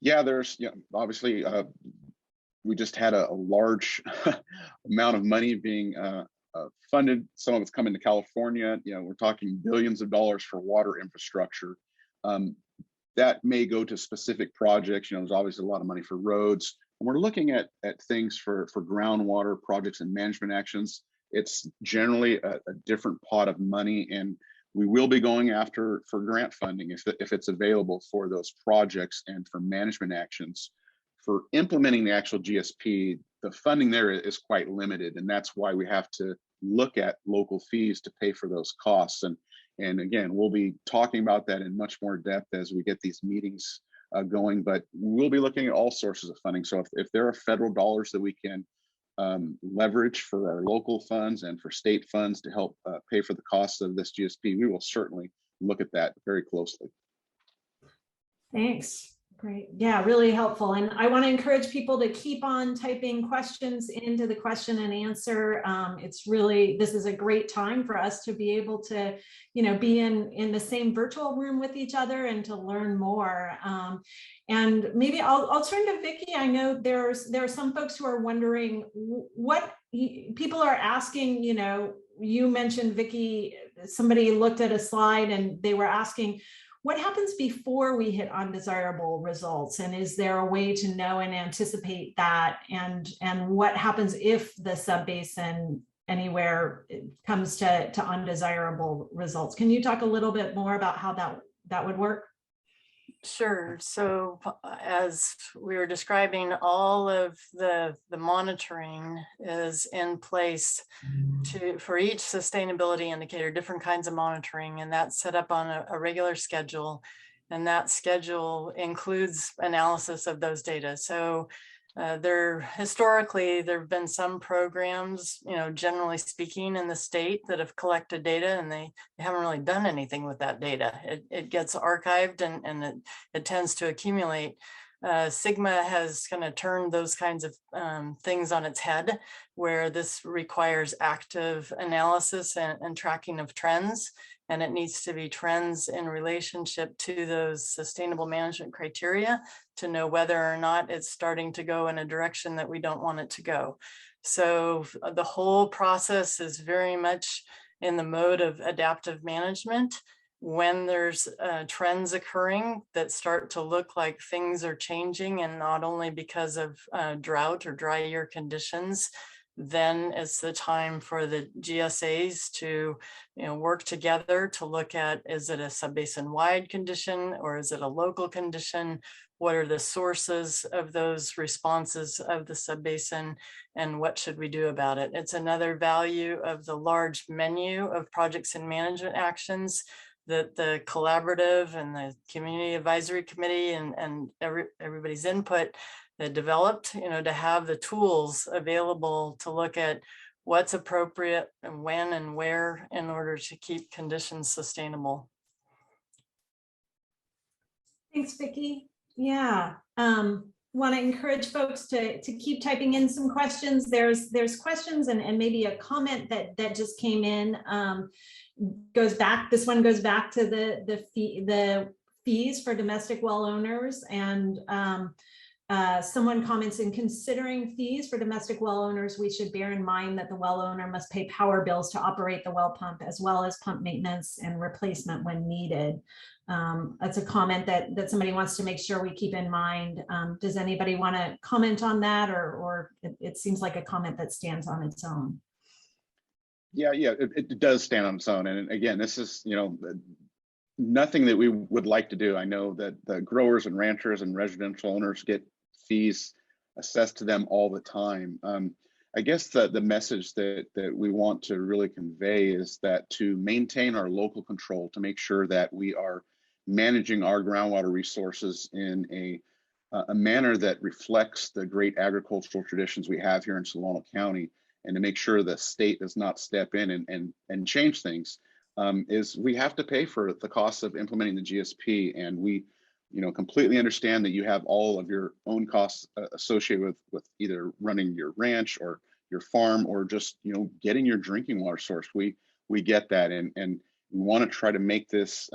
Yeah, there's obviously we just had a large amount of money being funded. Some of it's coming to California. We're talking billions of dollars for water infrastructure. That may go to specific projects. There's obviously a lot of money for roads. And we're looking at things for groundwater projects and management actions it's generally a different pot of money, and we will be going after for grant funding if it's available for those projects and for management actions. For implementing the actual GSP, the funding there is quite limited, and that's why we have to look at local fees to pay for those costs. And again, we'll be talking about that in much more depth as we get these meetings going, but we'll be looking at all sources of funding. So if there are federal dollars that we can leverage for our local funds and for state funds to help pay for the costs of this GSP, we will certainly look at that very closely. Thanks. Great. Yeah, really helpful. And I want to encourage people to keep on typing questions into the question and answer. It's really, this is a great time for us to be able to, be in the same virtual room with each other and to learn more. And maybe I'll turn to Vicki. I know there are some folks who are wondering what people are asking. You mentioned, Vicki, somebody looked at a slide and they were asking, what happens before we hit undesirable results? And is there a way to know and anticipate that? And what happens if the sub-basin anywhere comes to undesirable results? Can you talk a little bit more about how that would work? Sure. So as we were describing, all of the monitoring is in place for each sustainability indicator, different kinds of monitoring, and that's set up on a regular schedule. And that schedule includes analysis of those data. So historically, there have been some programs, generally speaking, in the state that have collected data, and they haven't really done anything with that data. It gets archived and it tends to accumulate. Sigma has kind of turned those kinds of things on its head, where this requires active analysis and tracking of trends. And it needs to be trends in relationship to those sustainable management criteria to know whether or not it's starting to go in a direction that we don't want it to go. So the whole process is very much in the mode of adaptive management. When there's trends occurring that start to look like things are changing, and not only because of drought or dry year conditions, then it's the time for the GSAs to work together to look at, is it a sub-basin wide condition or is it a local condition? What are the sources of those responses of the sub-basin, and what should we do about it? It's another value of the large menu of projects and management actions that the collaborative and the community advisory committee and everybody's input that developed, to have the tools available to look at what's appropriate and when and where in order to keep conditions sustainable. Thanks, Vicki. Yeah. Want to encourage folks to keep typing in some questions. There's questions and maybe a comment that just came in. This one goes back to the fees for domestic well owners, and someone comments, in considering fees for domestic well owners, we should bear in mind that the well owner must pay power bills to operate the well pump, as well as pump maintenance and replacement when needed. That's a comment that somebody wants to make sure we keep in mind. Does anybody want to comment on that, or it seems like a comment that stands on its own? Yeah, it does stand on its own. And again, this is, nothing that we would like to do. I know that the growers and ranchers and residential owners get fees assessed to them all the time. I guess the message that we want to really convey is that to maintain our local control, to make sure that we are managing our groundwater resources in a manner that reflects the great agricultural traditions we have here in Solano County, and to make sure the state does not step in and change things, is we have to pay for the costs of implementing the GSP. And we completely understand that you have all of your own costs associated with either running your ranch or your farm, or just getting your drinking water source. We get that, and we want to try to make this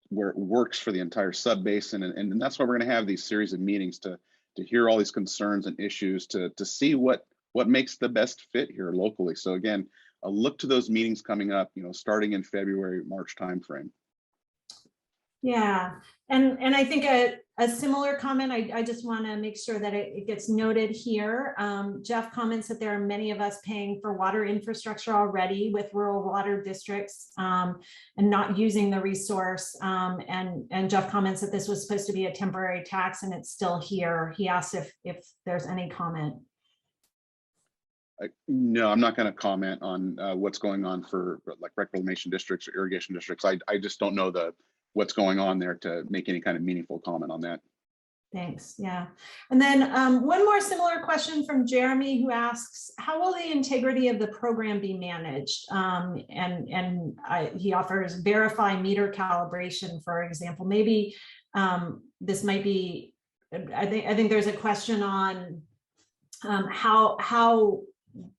where it works for the entire sub-basin, and that's why we're going to have these series of meetings to hear all these concerns and issues, to see what makes the best fit here locally. So again, I'll look to those meetings coming up, starting in February, March timeframe. Yeah, and I think a similar comment, I just want to make sure that it gets noted here. Jeff comments that there are many of us paying for water infrastructure already with rural water districts and not using the resource. And Jeff comments that this was supposed to be a temporary tax and it's still here. He asks if there's any comment. No, I'm not going to comment on what's going on for like reclamation districts or irrigation districts. I just don't know what's going on there to make any kind of meaningful comment on that. Thanks. Yeah. And then one more similar question from Jeremy, who asks, how will the integrity of the program be managed? He offers verify meter calibration, for example. Maybe this might be, I think there's a question on how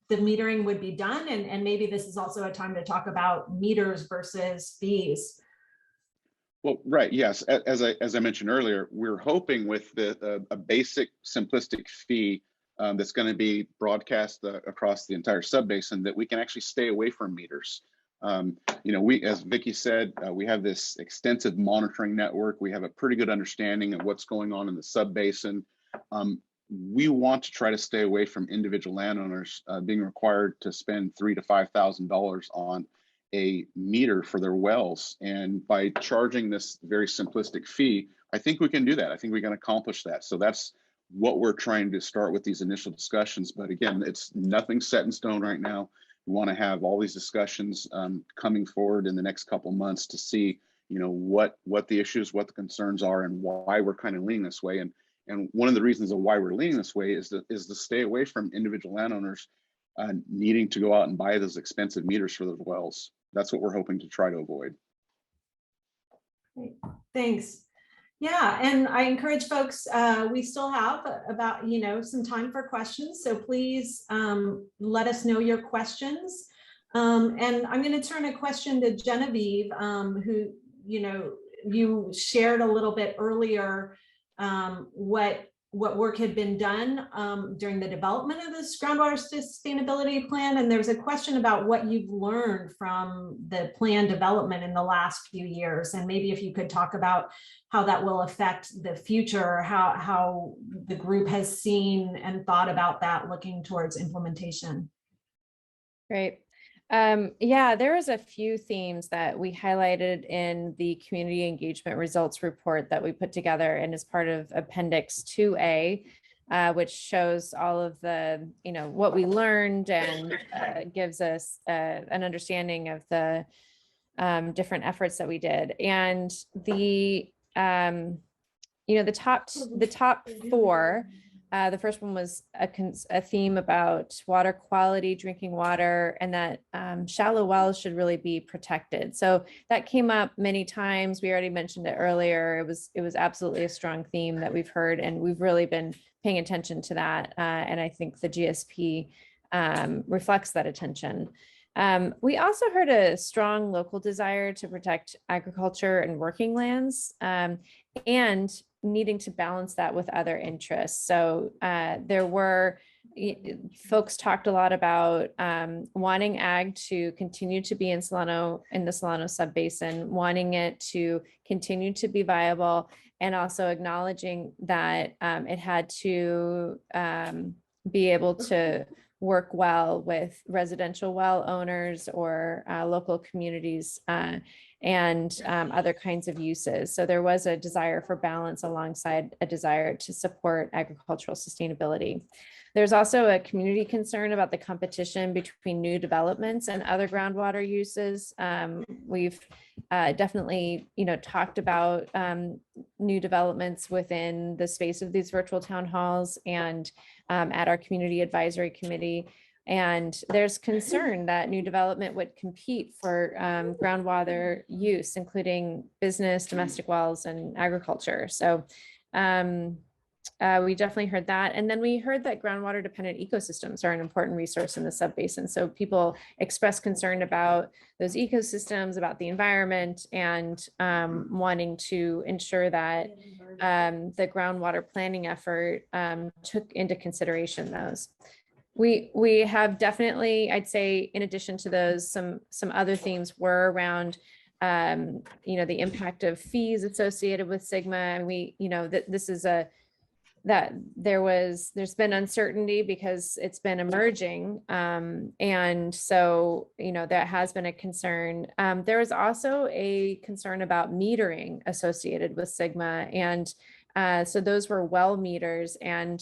the metering would be done. And maybe this is also a time to talk about meters versus fees. Well, right. Yes. As I mentioned earlier, we're hoping with a basic simplistic fee that's going to be broadcast across the entire sub-basin that we can actually stay away from meters. We, as Vicki said, we have this extensive monitoring network. We have a pretty good understanding of what's going on in the sub-basin. We want to try to stay away from individual landowners being required to spend $3,000 to $5,000 on a meter for their wells. And by charging this very simplistic fee, I think we can do that. I think we can accomplish that. So that's what we're trying to start with these initial discussions. But again, it's nothing set in stone right now. We want to have all these discussions coming forward in the next couple months to see, what the issues, what the concerns are, and why we're kind of leaning this way. And one of the reasons of why we're leaning this way is to stay away from individual landowners needing to go out and buy those expensive meters for those wells. That's what we're hoping to try to avoid. Great. Thanks. Yeah, and I encourage folks, we still have about, some time for questions. So please let us know your questions. And I'm going to turn a question to Genevieve, who, you shared a little bit earlier what work had been done during the development of this groundwater sustainability plan. And there's a question about what you've learned from the plan development in the last few years. And maybe if you could talk about how that will affect the future, how the group has seen and thought about that looking towards implementation. Great. Yeah, there was a few themes that we highlighted in the community engagement results report that we put together and as part of Appendix 2A, which shows all of the, what we learned and gives us an understanding of the different efforts that we did. And the top four. The first one was a theme about water quality, drinking water, and that shallow wells should really be protected. So that came up many times. We already mentioned it earlier. It was absolutely a strong theme that we've heard, and we've really been paying attention to that. And I think the GSP reflects that attention. We also heard a strong local desire to protect agriculture and working lands, and needing to balance that with other interests. So there were folks talked a lot about wanting ag to continue to be in the Solano Sub-Basin, wanting it to continue to be viable, and also acknowledging that it had to be able to work well with residential well owners or local communities and other kinds of uses. So there was a desire for balance alongside a desire to support agricultural sustainability. There's also a community concern about the competition between new developments and other groundwater uses. We've definitely, talked about new developments within the space of these virtual town halls and at our community advisory committee. And there's concern that new development would compete for groundwater use, including business, domestic wells, and agriculture. So we definitely heard that. And then we heard that groundwater dependent ecosystems are an important resource in the sub-basin. So people express concern about those ecosystems, about the environment, and wanting to ensure that the groundwater planning effort took into consideration those. We have definitely, I'd say, in addition to those, some other themes were around you know, the impact of fees associated with Sigma. And we, you know, that this is there's been uncertainty because it's been emerging. And so, you know, that has been a concern. There was also a concern about metering associated with Sigma. And so those were well meters. And,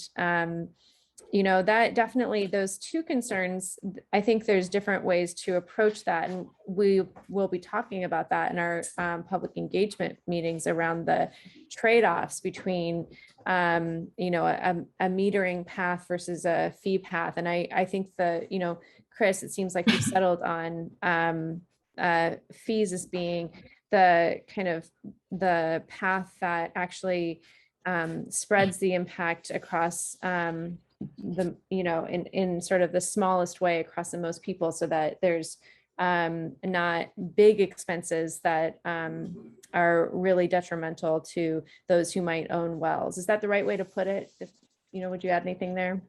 you know, that definitely, those two concerns, I think there's different ways to approach that. And we will be talking about that in our public engagement meetings around the trade-offs between, you know, a metering path versus a fee path. And I think you know, Chris, it seems like you've settled on fees as being the kind of the path that actually spreads the impact across you know, in sort of the smallest way across the most people, so that there's not big expenses that are really detrimental to those who might own wells. Is that the right way to put it? If, you know, would you add anything there?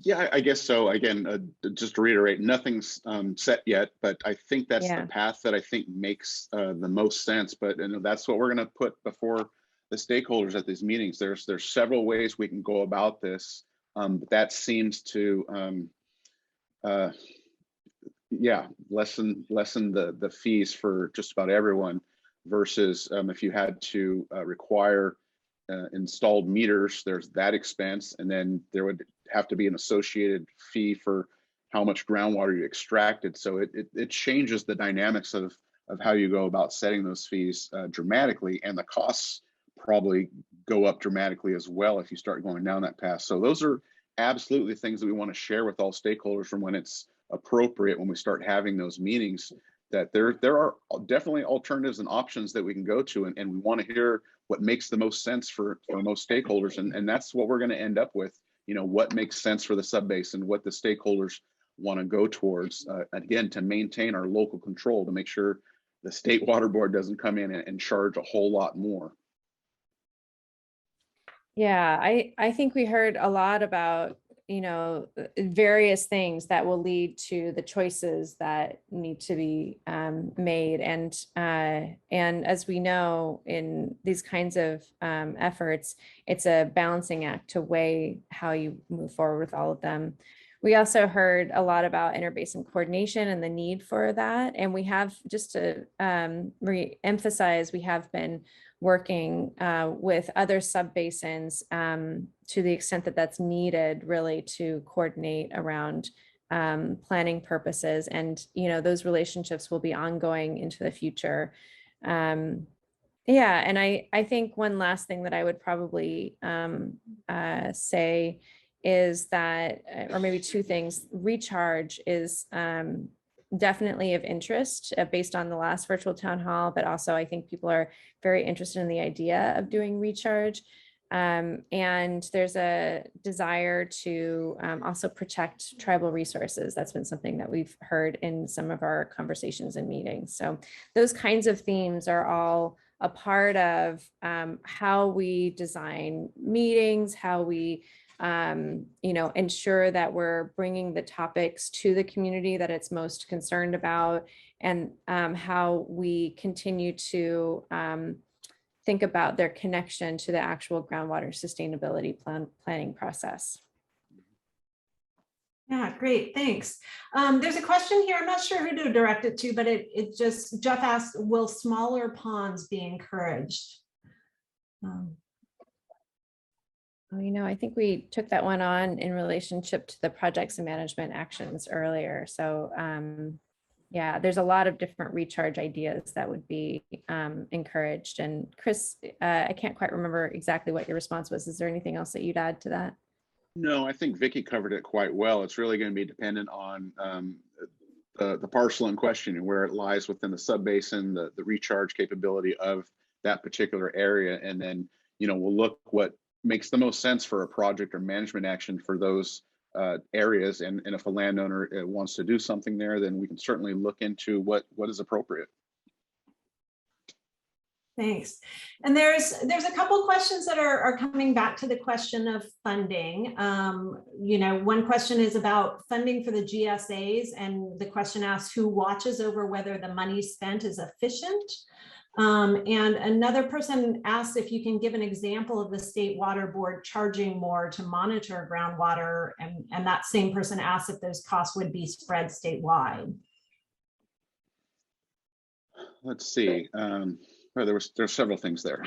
Yeah, I guess so. Again, just to reiterate, nothing's set yet, but I think that's the path that I think makes the most sense. But that's what we're going to put before the stakeholders at these meetings. There's several ways we can go about this. But that seems to, lessen the fees for just about everyone, versus if you had to require installed meters, there's that expense, and then there would have to be an associated fee for how much groundwater you extracted. So it changes the dynamics of how you go about setting those fees dramatically, and the costs probably go up dramatically as well if you start going down that path. So those are absolutely things that we want to share with all stakeholders from when it's appropriate, when we start having those meetings, that there are definitely alternatives and options that we can go to, and we want to hear what makes the most sense for most stakeholders, and that's what we're going to end up with. You know, what makes sense for the sub-basin, what the stakeholders want to go towards, again, to maintain our local control, to make sure the state water board doesn't come in and charge a whole lot more. Yeah, I think we heard a lot about, you know, various things that will lead to the choices that need to be made. And as we know, in these kinds of efforts, it's a balancing act to weigh how you move forward with all of them. We also heard a lot about interbasin coordination and the need for that. And we have, just to re-emphasize, we have been working with other sub-basins to the extent that that's needed, really, to coordinate around planning purposes. And, you know, those relationships will be ongoing into the future. Yeah, and I think one last thing that I would probably say is that, or maybe two things, recharge is definitely of interest based on the last virtual town hall, but also I think people are very interested in the idea of doing recharge. And there's a desire to also protect tribal resources. That's been something that we've heard in some of our conversations and meetings. So those kinds of themes are all a part of how we design meetings, how we you know, ensure that we're bringing the topics to the community that it's most concerned about, and how we continue to think about their connection to the actual groundwater sustainability planning process. Yeah, great, thanks. There's a question here, I'm not sure who to direct it to, but Jeff asked, will smaller ponds be encouraged? Well, you know, I think we took that one on in relationship to the projects and management actions earlier. So yeah, there's a lot of different recharge ideas that would be encouraged. And Chris, I can't quite remember exactly what your response was. Is there anything else that you'd add to that? No, I think Vicki covered it quite well. It's really going to be dependent on the parcel in question and where it lies within the sub-basin, the recharge capability of that particular area. And then, you know, we'll look what makes the most sense for a project or management action for those areas. And if a landowner wants to do something there, then we can certainly look into what is appropriate. Thanks. And there's a couple questions that are coming back to the question of funding. One question is about funding for the GSAs, and the question asks who watches over whether the money spent is efficient. And another person asks if you can give an example of the State Water Board charging more to monitor groundwater, and that same person asks if those costs would be spread statewide. Let's see. There's several things there.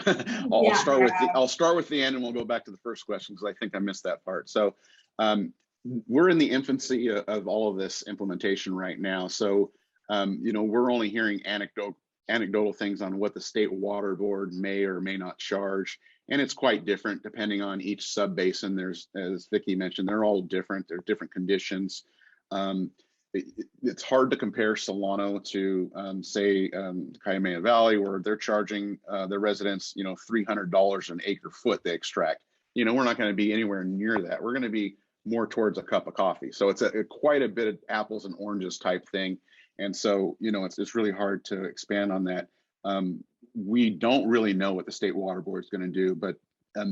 I'll start with the end, and we'll go back to the first question because I think I missed that part. So we're in the infancy of all of this implementation right now. So we're only hearing anecdotal things on what the State Water Board may or may not charge, and it's quite different depending on each sub-basin. There's, as Vicki mentioned, they're all different. They're different conditions. It's hard to compare Solano to say Kamehameha Valley, where they're charging their residents $300 an acre foot they extract. We're not going to be anywhere near that. We're going to be more towards a cup of coffee. So it's quite a bit of apples and oranges type thing. And so it's really hard to expand on that. We don't really know what the State Water Board is going to do, but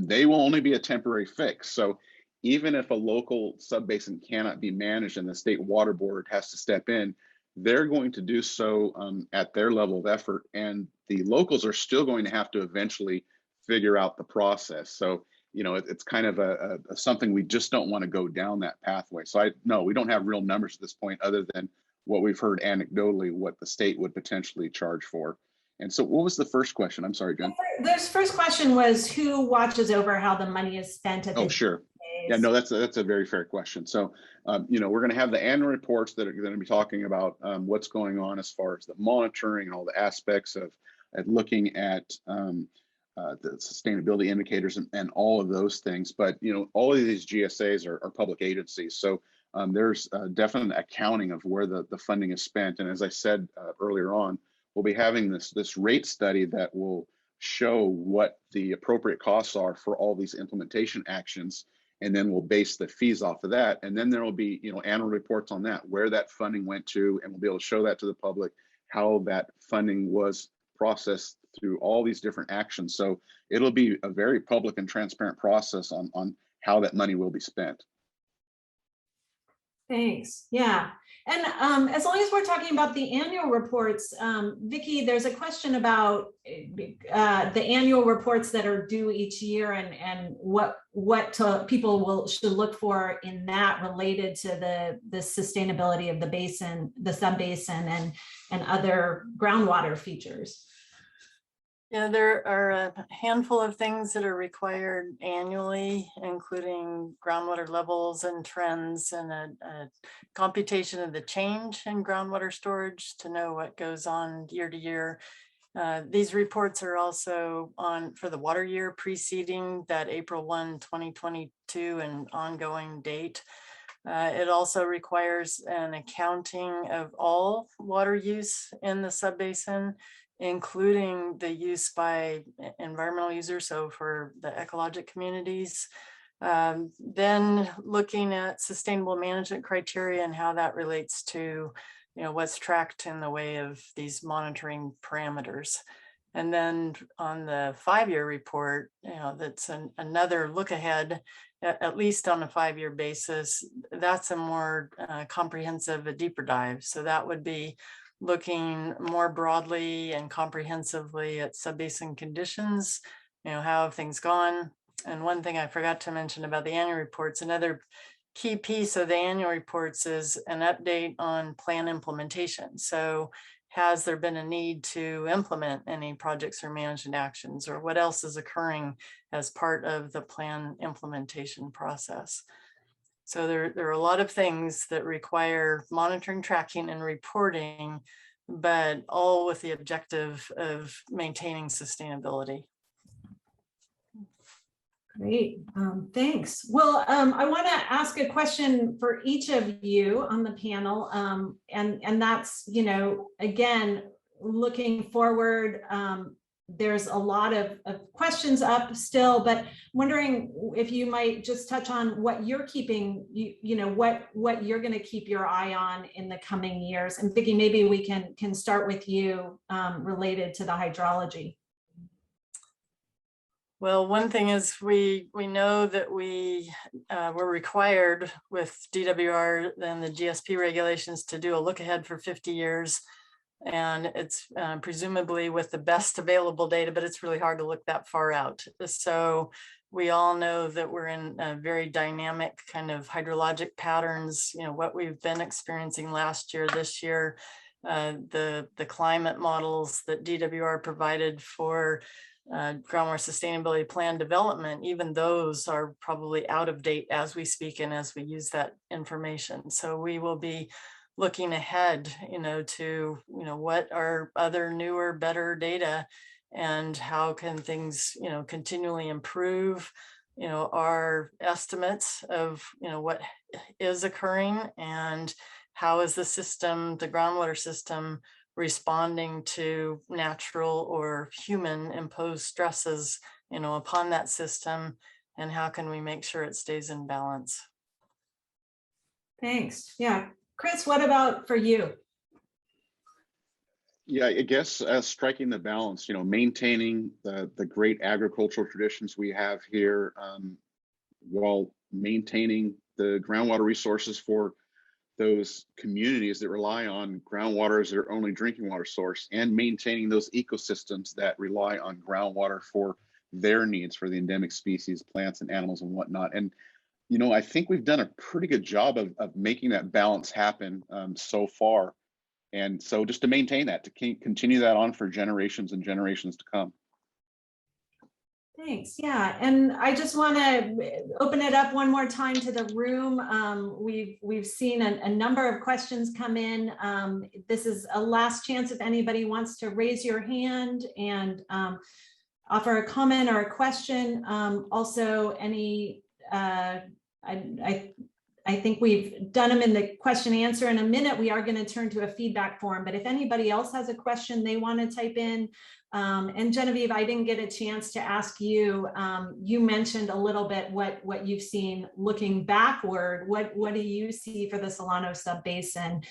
they will only be a temporary fix. So even if a local sub-basin cannot be managed and the State Water Board has to step in, they're going to do so at their level of effort, and the locals are still going to have to eventually figure out the process. So, it's kind of a something we just don't want to go down that pathway. So no, we don't have real numbers at this point other than what we've heard anecdotally, what the state would potentially charge for. And so what was the first question? I'm sorry, Jen. This first question was who watches over how the money is spent at the sure. Yeah, no, that's a very fair question. So, we're going to have the annual reports that are going to be talking about what's going on as far as the monitoring and all the aspects of looking at the sustainability indicators and all of those things. But, all of these GSAs are public agencies. So there's definite accounting of where the funding is spent. And as I said earlier on, we'll be having this rate study that will show what the appropriate costs are for all these implementation actions. And then we'll base the fees off of that. And then there will be, annual reports on that, where that funding went to, and we'll be able to show that to the public, how that funding was processed through all these different actions. So it'll be a very public and transparent process on how that money will be spent. Thanks. Yeah. And as long as we're talking about the annual reports, Vicki, there's a question about the annual reports that are due each year and what people should look for in that related to the sustainability of the basin, the sub-basin, and other groundwater features. Yeah, there are a handful of things that are required annually, including groundwater levels and trends, and a computation of the change in groundwater storage to know what goes on year to year. These reports are also on for the water year preceding that April 1, 2022 and ongoing date. It also requires an accounting of all water use in the sub-basin, including the use by environmental users, so for the ecologic communities. Then looking at sustainable management criteria and how that relates to what's tracked in the way of these monitoring parameters. And then on the 5-year report, that's another look ahead, at least on a 5-year basis. That's a more comprehensive, a deeper dive. So that would be looking more broadly and comprehensively at sub-basin conditions, how have things gone. And one thing I forgot to mention about the annual reports, another key piece of the annual reports is an update on plan implementation. So has there been a need to implement any projects or management actions, or what else is occurring as part of the plan implementation process? So there are a lot of things that require monitoring, tracking, and reporting, but all with the objective of maintaining sustainability. Great, thanks. Well, I want to ask a question for each of you on the panel, and that's, again, looking forward. There's a lot of questions up still, but wondering if you might just touch on what you're keeping, what you're going to keep your eye on in the coming years. And Vicki, maybe we can start with you related to the hydrology. Well, one thing is we know that we were required with DWR and the GSP regulations to do a look ahead for 50 years. And it's presumably with the best available data, but it's really hard to look that far out. So we all know that we're in a very dynamic kind of hydrologic patterns, you know, what we've been experiencing last year, this year, the climate models that DWR provided for groundwater sustainability plan development, even those are probably out of date as we speak and as we use that information. So we will be looking ahead, you know, to, you know, what are other newer, better data and how can things, you know, continually improve, you know, our estimates of, you know, what is occurring and how is the system, the groundwater system, responding to natural or human imposed stresses, you know, upon that system, and how can we make sure it stays in balance? Thanks. Yeah. Chris, what about for you? Yeah, I guess striking the balance, you know, maintaining the great agricultural traditions we have here, while maintaining the groundwater resources for those communities that rely on groundwater as their only drinking water source, and maintaining those ecosystems that rely on groundwater for their needs for the endemic species, plants and animals and whatnot. And, you know, I think we've done a pretty good job of making that balance happen so far. And so just to maintain that, to continue that on for generations and generations to come. Thanks. Yeah, and I just want to open it up one more time to the room. We've seen a number of questions come in. This is a last chance if anybody wants to raise your hand and offer a comment or a question. Also, any I think we've done them in the question answer. In a minute, we are going to turn to a feedback form, but if anybody else has a question they want to type in. And Genevieve, I didn't get a chance to ask you, you mentioned a little bit what you've seen looking backward. What do you see for the Solano Sub-Basin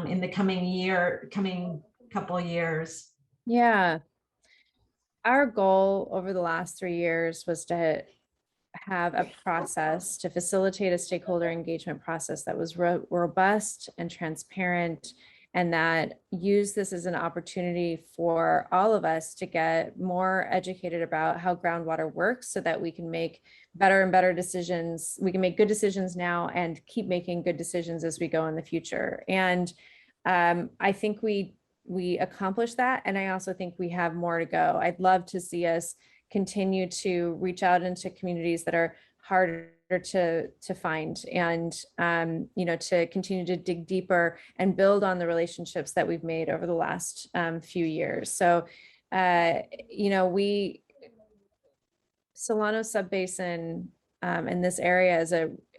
in the coming couple of years? Yeah. Our goal over the last 3 years was to have a process to facilitate a stakeholder engagement process that was robust and transparent, and that use this as an opportunity for all of us to get more educated about how groundwater works so that we can make better and better decisions. We can make good decisions now and keep making good decisions as we go in the future. And I think we accomplished that. And I also think we have more to go. I'd love to see us continue to reach out into communities that are harder to find, and you know, to continue to dig deeper and build on the relationships that we've made over the last few years. So you know, Solano Sub-Basin in this area is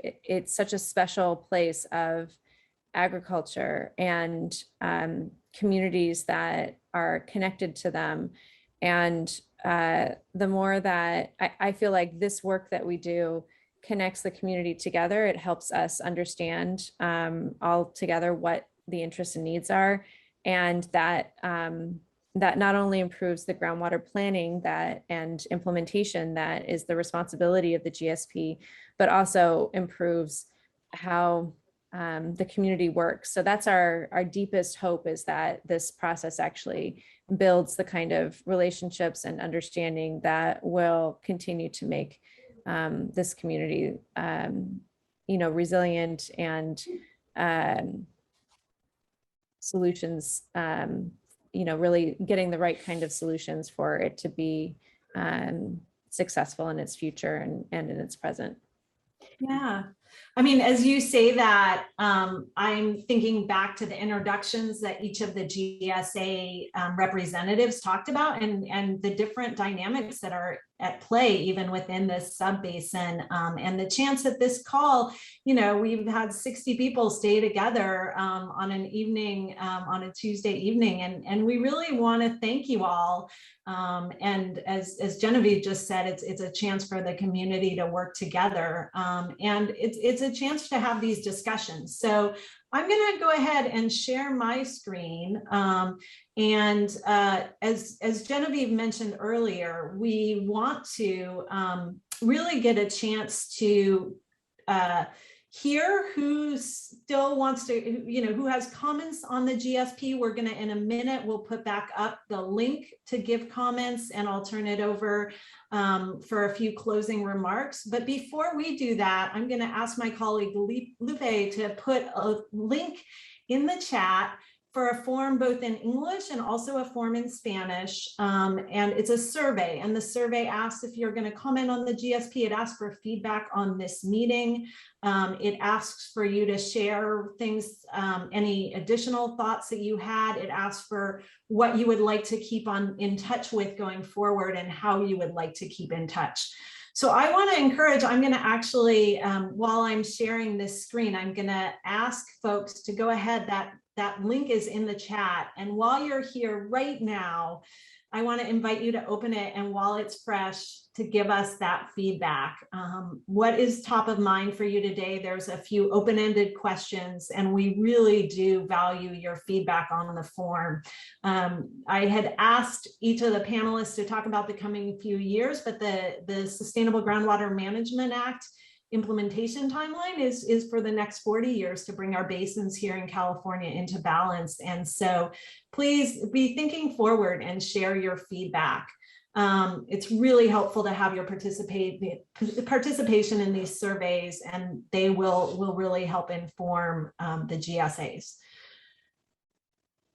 it's such a special place of agriculture and communities that are connected to them. And the more that I feel like this work that we do connects the community together, it helps us understand all together what the interests and needs are, and that that not only improves the groundwater planning and implementation that is the responsibility of the GSP, but also improves how the community works. So that's our deepest hope, is that this process actually builds the kind of relationships and understanding that will continue to make this community, you know, resilient and solutions, you know, really getting the right kind of solutions for it to be successful in its future and in its present. Yeah. I mean, as you say that, I'm thinking back to the introductions that each of the GSA representatives talked about, and the different dynamics that are at play even within this sub-basin, and the chance that this call, you know, we've had 60 people stay together on an evening, on a Tuesday evening, and we really want to thank you all And as Genevieve just said, it's a chance for the community to work together. And it's a chance to have these discussions. So I'm going to go ahead and share my screen. As Genevieve mentioned earlier, we want to really get a chance to hear who still wants to, who has comments on the GSP. We're going to, in a minute, we'll put back up the link to give comments, and I'll turn it over for a few closing remarks. But before we do that, I'm going to ask my colleague Lupe to put a link in the chat for a form both in English and also a form in Spanish. And it's a survey, and the survey asks if you're going to comment on the GSP. It asks for feedback on this meeting. It asks for you to share things, any additional thoughts that you had. It asks for what you would like to keep in touch with going forward and how you would like to keep in touch. So I want to encourage, I'm going to actually, while I'm sharing this screen, I'm going to ask folks to go ahead. That link is in the chat. And while you're here right now, I want to invite you to open it, and while it's fresh, to give us that feedback. What is top of mind for you today? There's a few open-ended questions, and we really do value your feedback on the form. I had asked each of the panelists to talk about the coming few years, but the Sustainable Groundwater Management Act implementation timeline is for the next 40 years to bring our basins here in California into balance. And so please be thinking forward and share your feedback. It's really helpful to have your participation in these surveys, and they will really help inform the GSAs.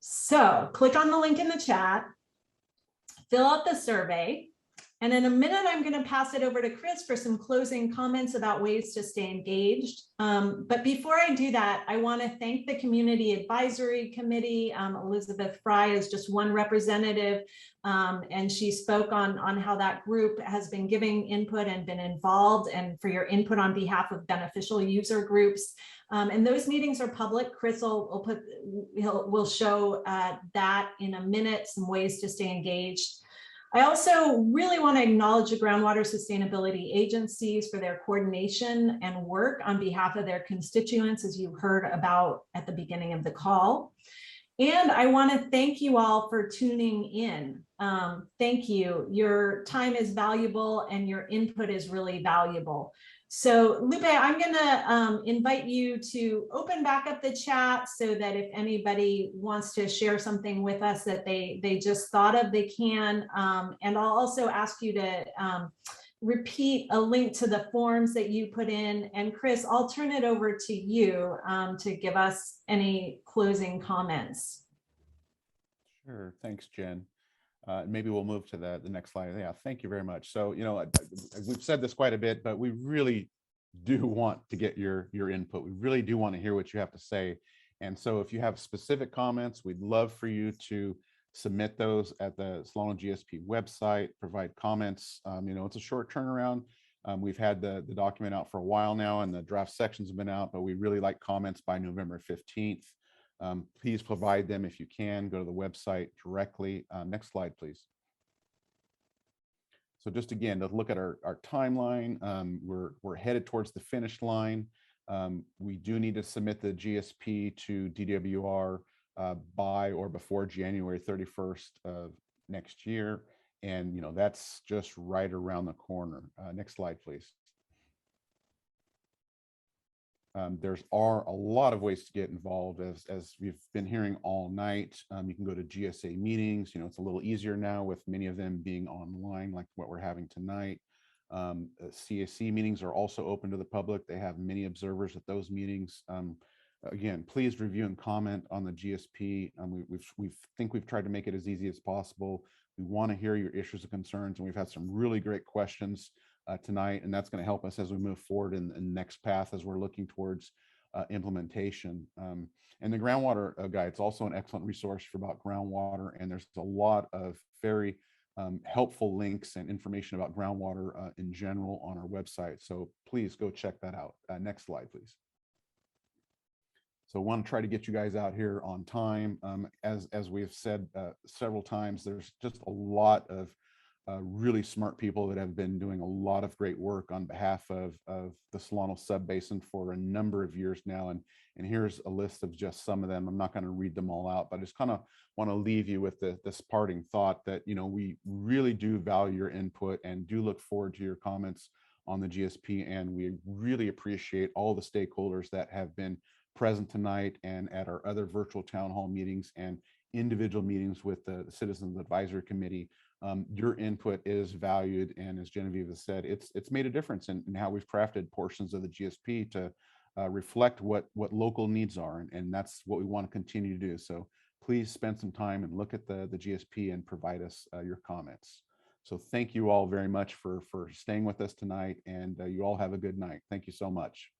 So click on the link in the chat, fill out the survey. And in a minute, I'm going to pass it over to Chris for some closing comments about ways to stay engaged. But before I do that, I want to thank the Community Advisory Committee. Elizabeth Fry is just one representative, and she spoke on how that group has been giving input and been involved, and for your input on behalf of beneficial user groups. And those meetings are public. Chris will show that in a minute, some ways to stay engaged. I also really want to acknowledge the groundwater sustainability agencies for their coordination and work on behalf of their constituents, as you heard about at the beginning of the call. And I want to thank you all for tuning in. Thank you. Your time is valuable and your input is really valuable. So Lupe, I'm going to invite you to open back up the chat so that if anybody wants to share something with us that they just thought of, they can. And I'll also ask you to repeat a link to the forms that you put in. And Chris, I'll turn it over to you to give us any closing comments. Sure. Thanks, Jen. Maybe we'll move to the next slide. Yeah, thank you very much. So, we've said this quite a bit, but we really do want to get your input. We really do want to hear what you have to say. And so if you have specific comments, we'd love for you to submit those at the Solano GSP website, provide comments. It's a short turnaround. We've had the document out for a while now, and the draft sections have been out, but we really like comments by November 15th. Please provide them if you can. Go to the website directly. Next slide, please. So just again, to look at our timeline, we're headed towards the finish line. We do need to submit the GSP to DWR by or before January 31st of next year. And that's just right around the corner. Next slide, please. There's a lot of ways to get involved, as we've been hearing all night. You can go to GSA meetings. It's a little easier now with many of them being online, like what we're having tonight. CSC meetings are also open to the public. They have many observers at those meetings. Again, please review and comment on the GSP. We think we've tried to make it as easy as possible. We want to hear your issues and concerns, and we've had some really great questions tonight, and that's going to help us as we move forward in the next path as we're looking towards implementation. And the groundwater guide is also an excellent resource about groundwater, and there's a lot of very helpful links and information about groundwater in general on our website. So please go check that out. Next slide, please. So I want to try to get you guys out here on time. As we've said several times, there's just a lot of really smart people that have been doing a lot of great work on behalf of the Solano Sub-Basin for a number of years now. And here's a list of just some of them. I'm not going to read them all out, but I just kind of want to leave you with this parting thought that, you know, we really do value your input and do look forward to your comments on the GSP. And we really appreciate all the stakeholders that have been present tonight and at our other virtual town hall meetings and individual meetings with the Citizens Advisory Committee. Your input is valued, and as Genevieve has said, it's made a difference in how we've crafted portions of the GSP to reflect what local needs are, and that's what we want to continue to do. So please spend some time and look at the GSP and provide us your comments. So thank you all very much for staying with us tonight, and you all have a good night. Thank you so much.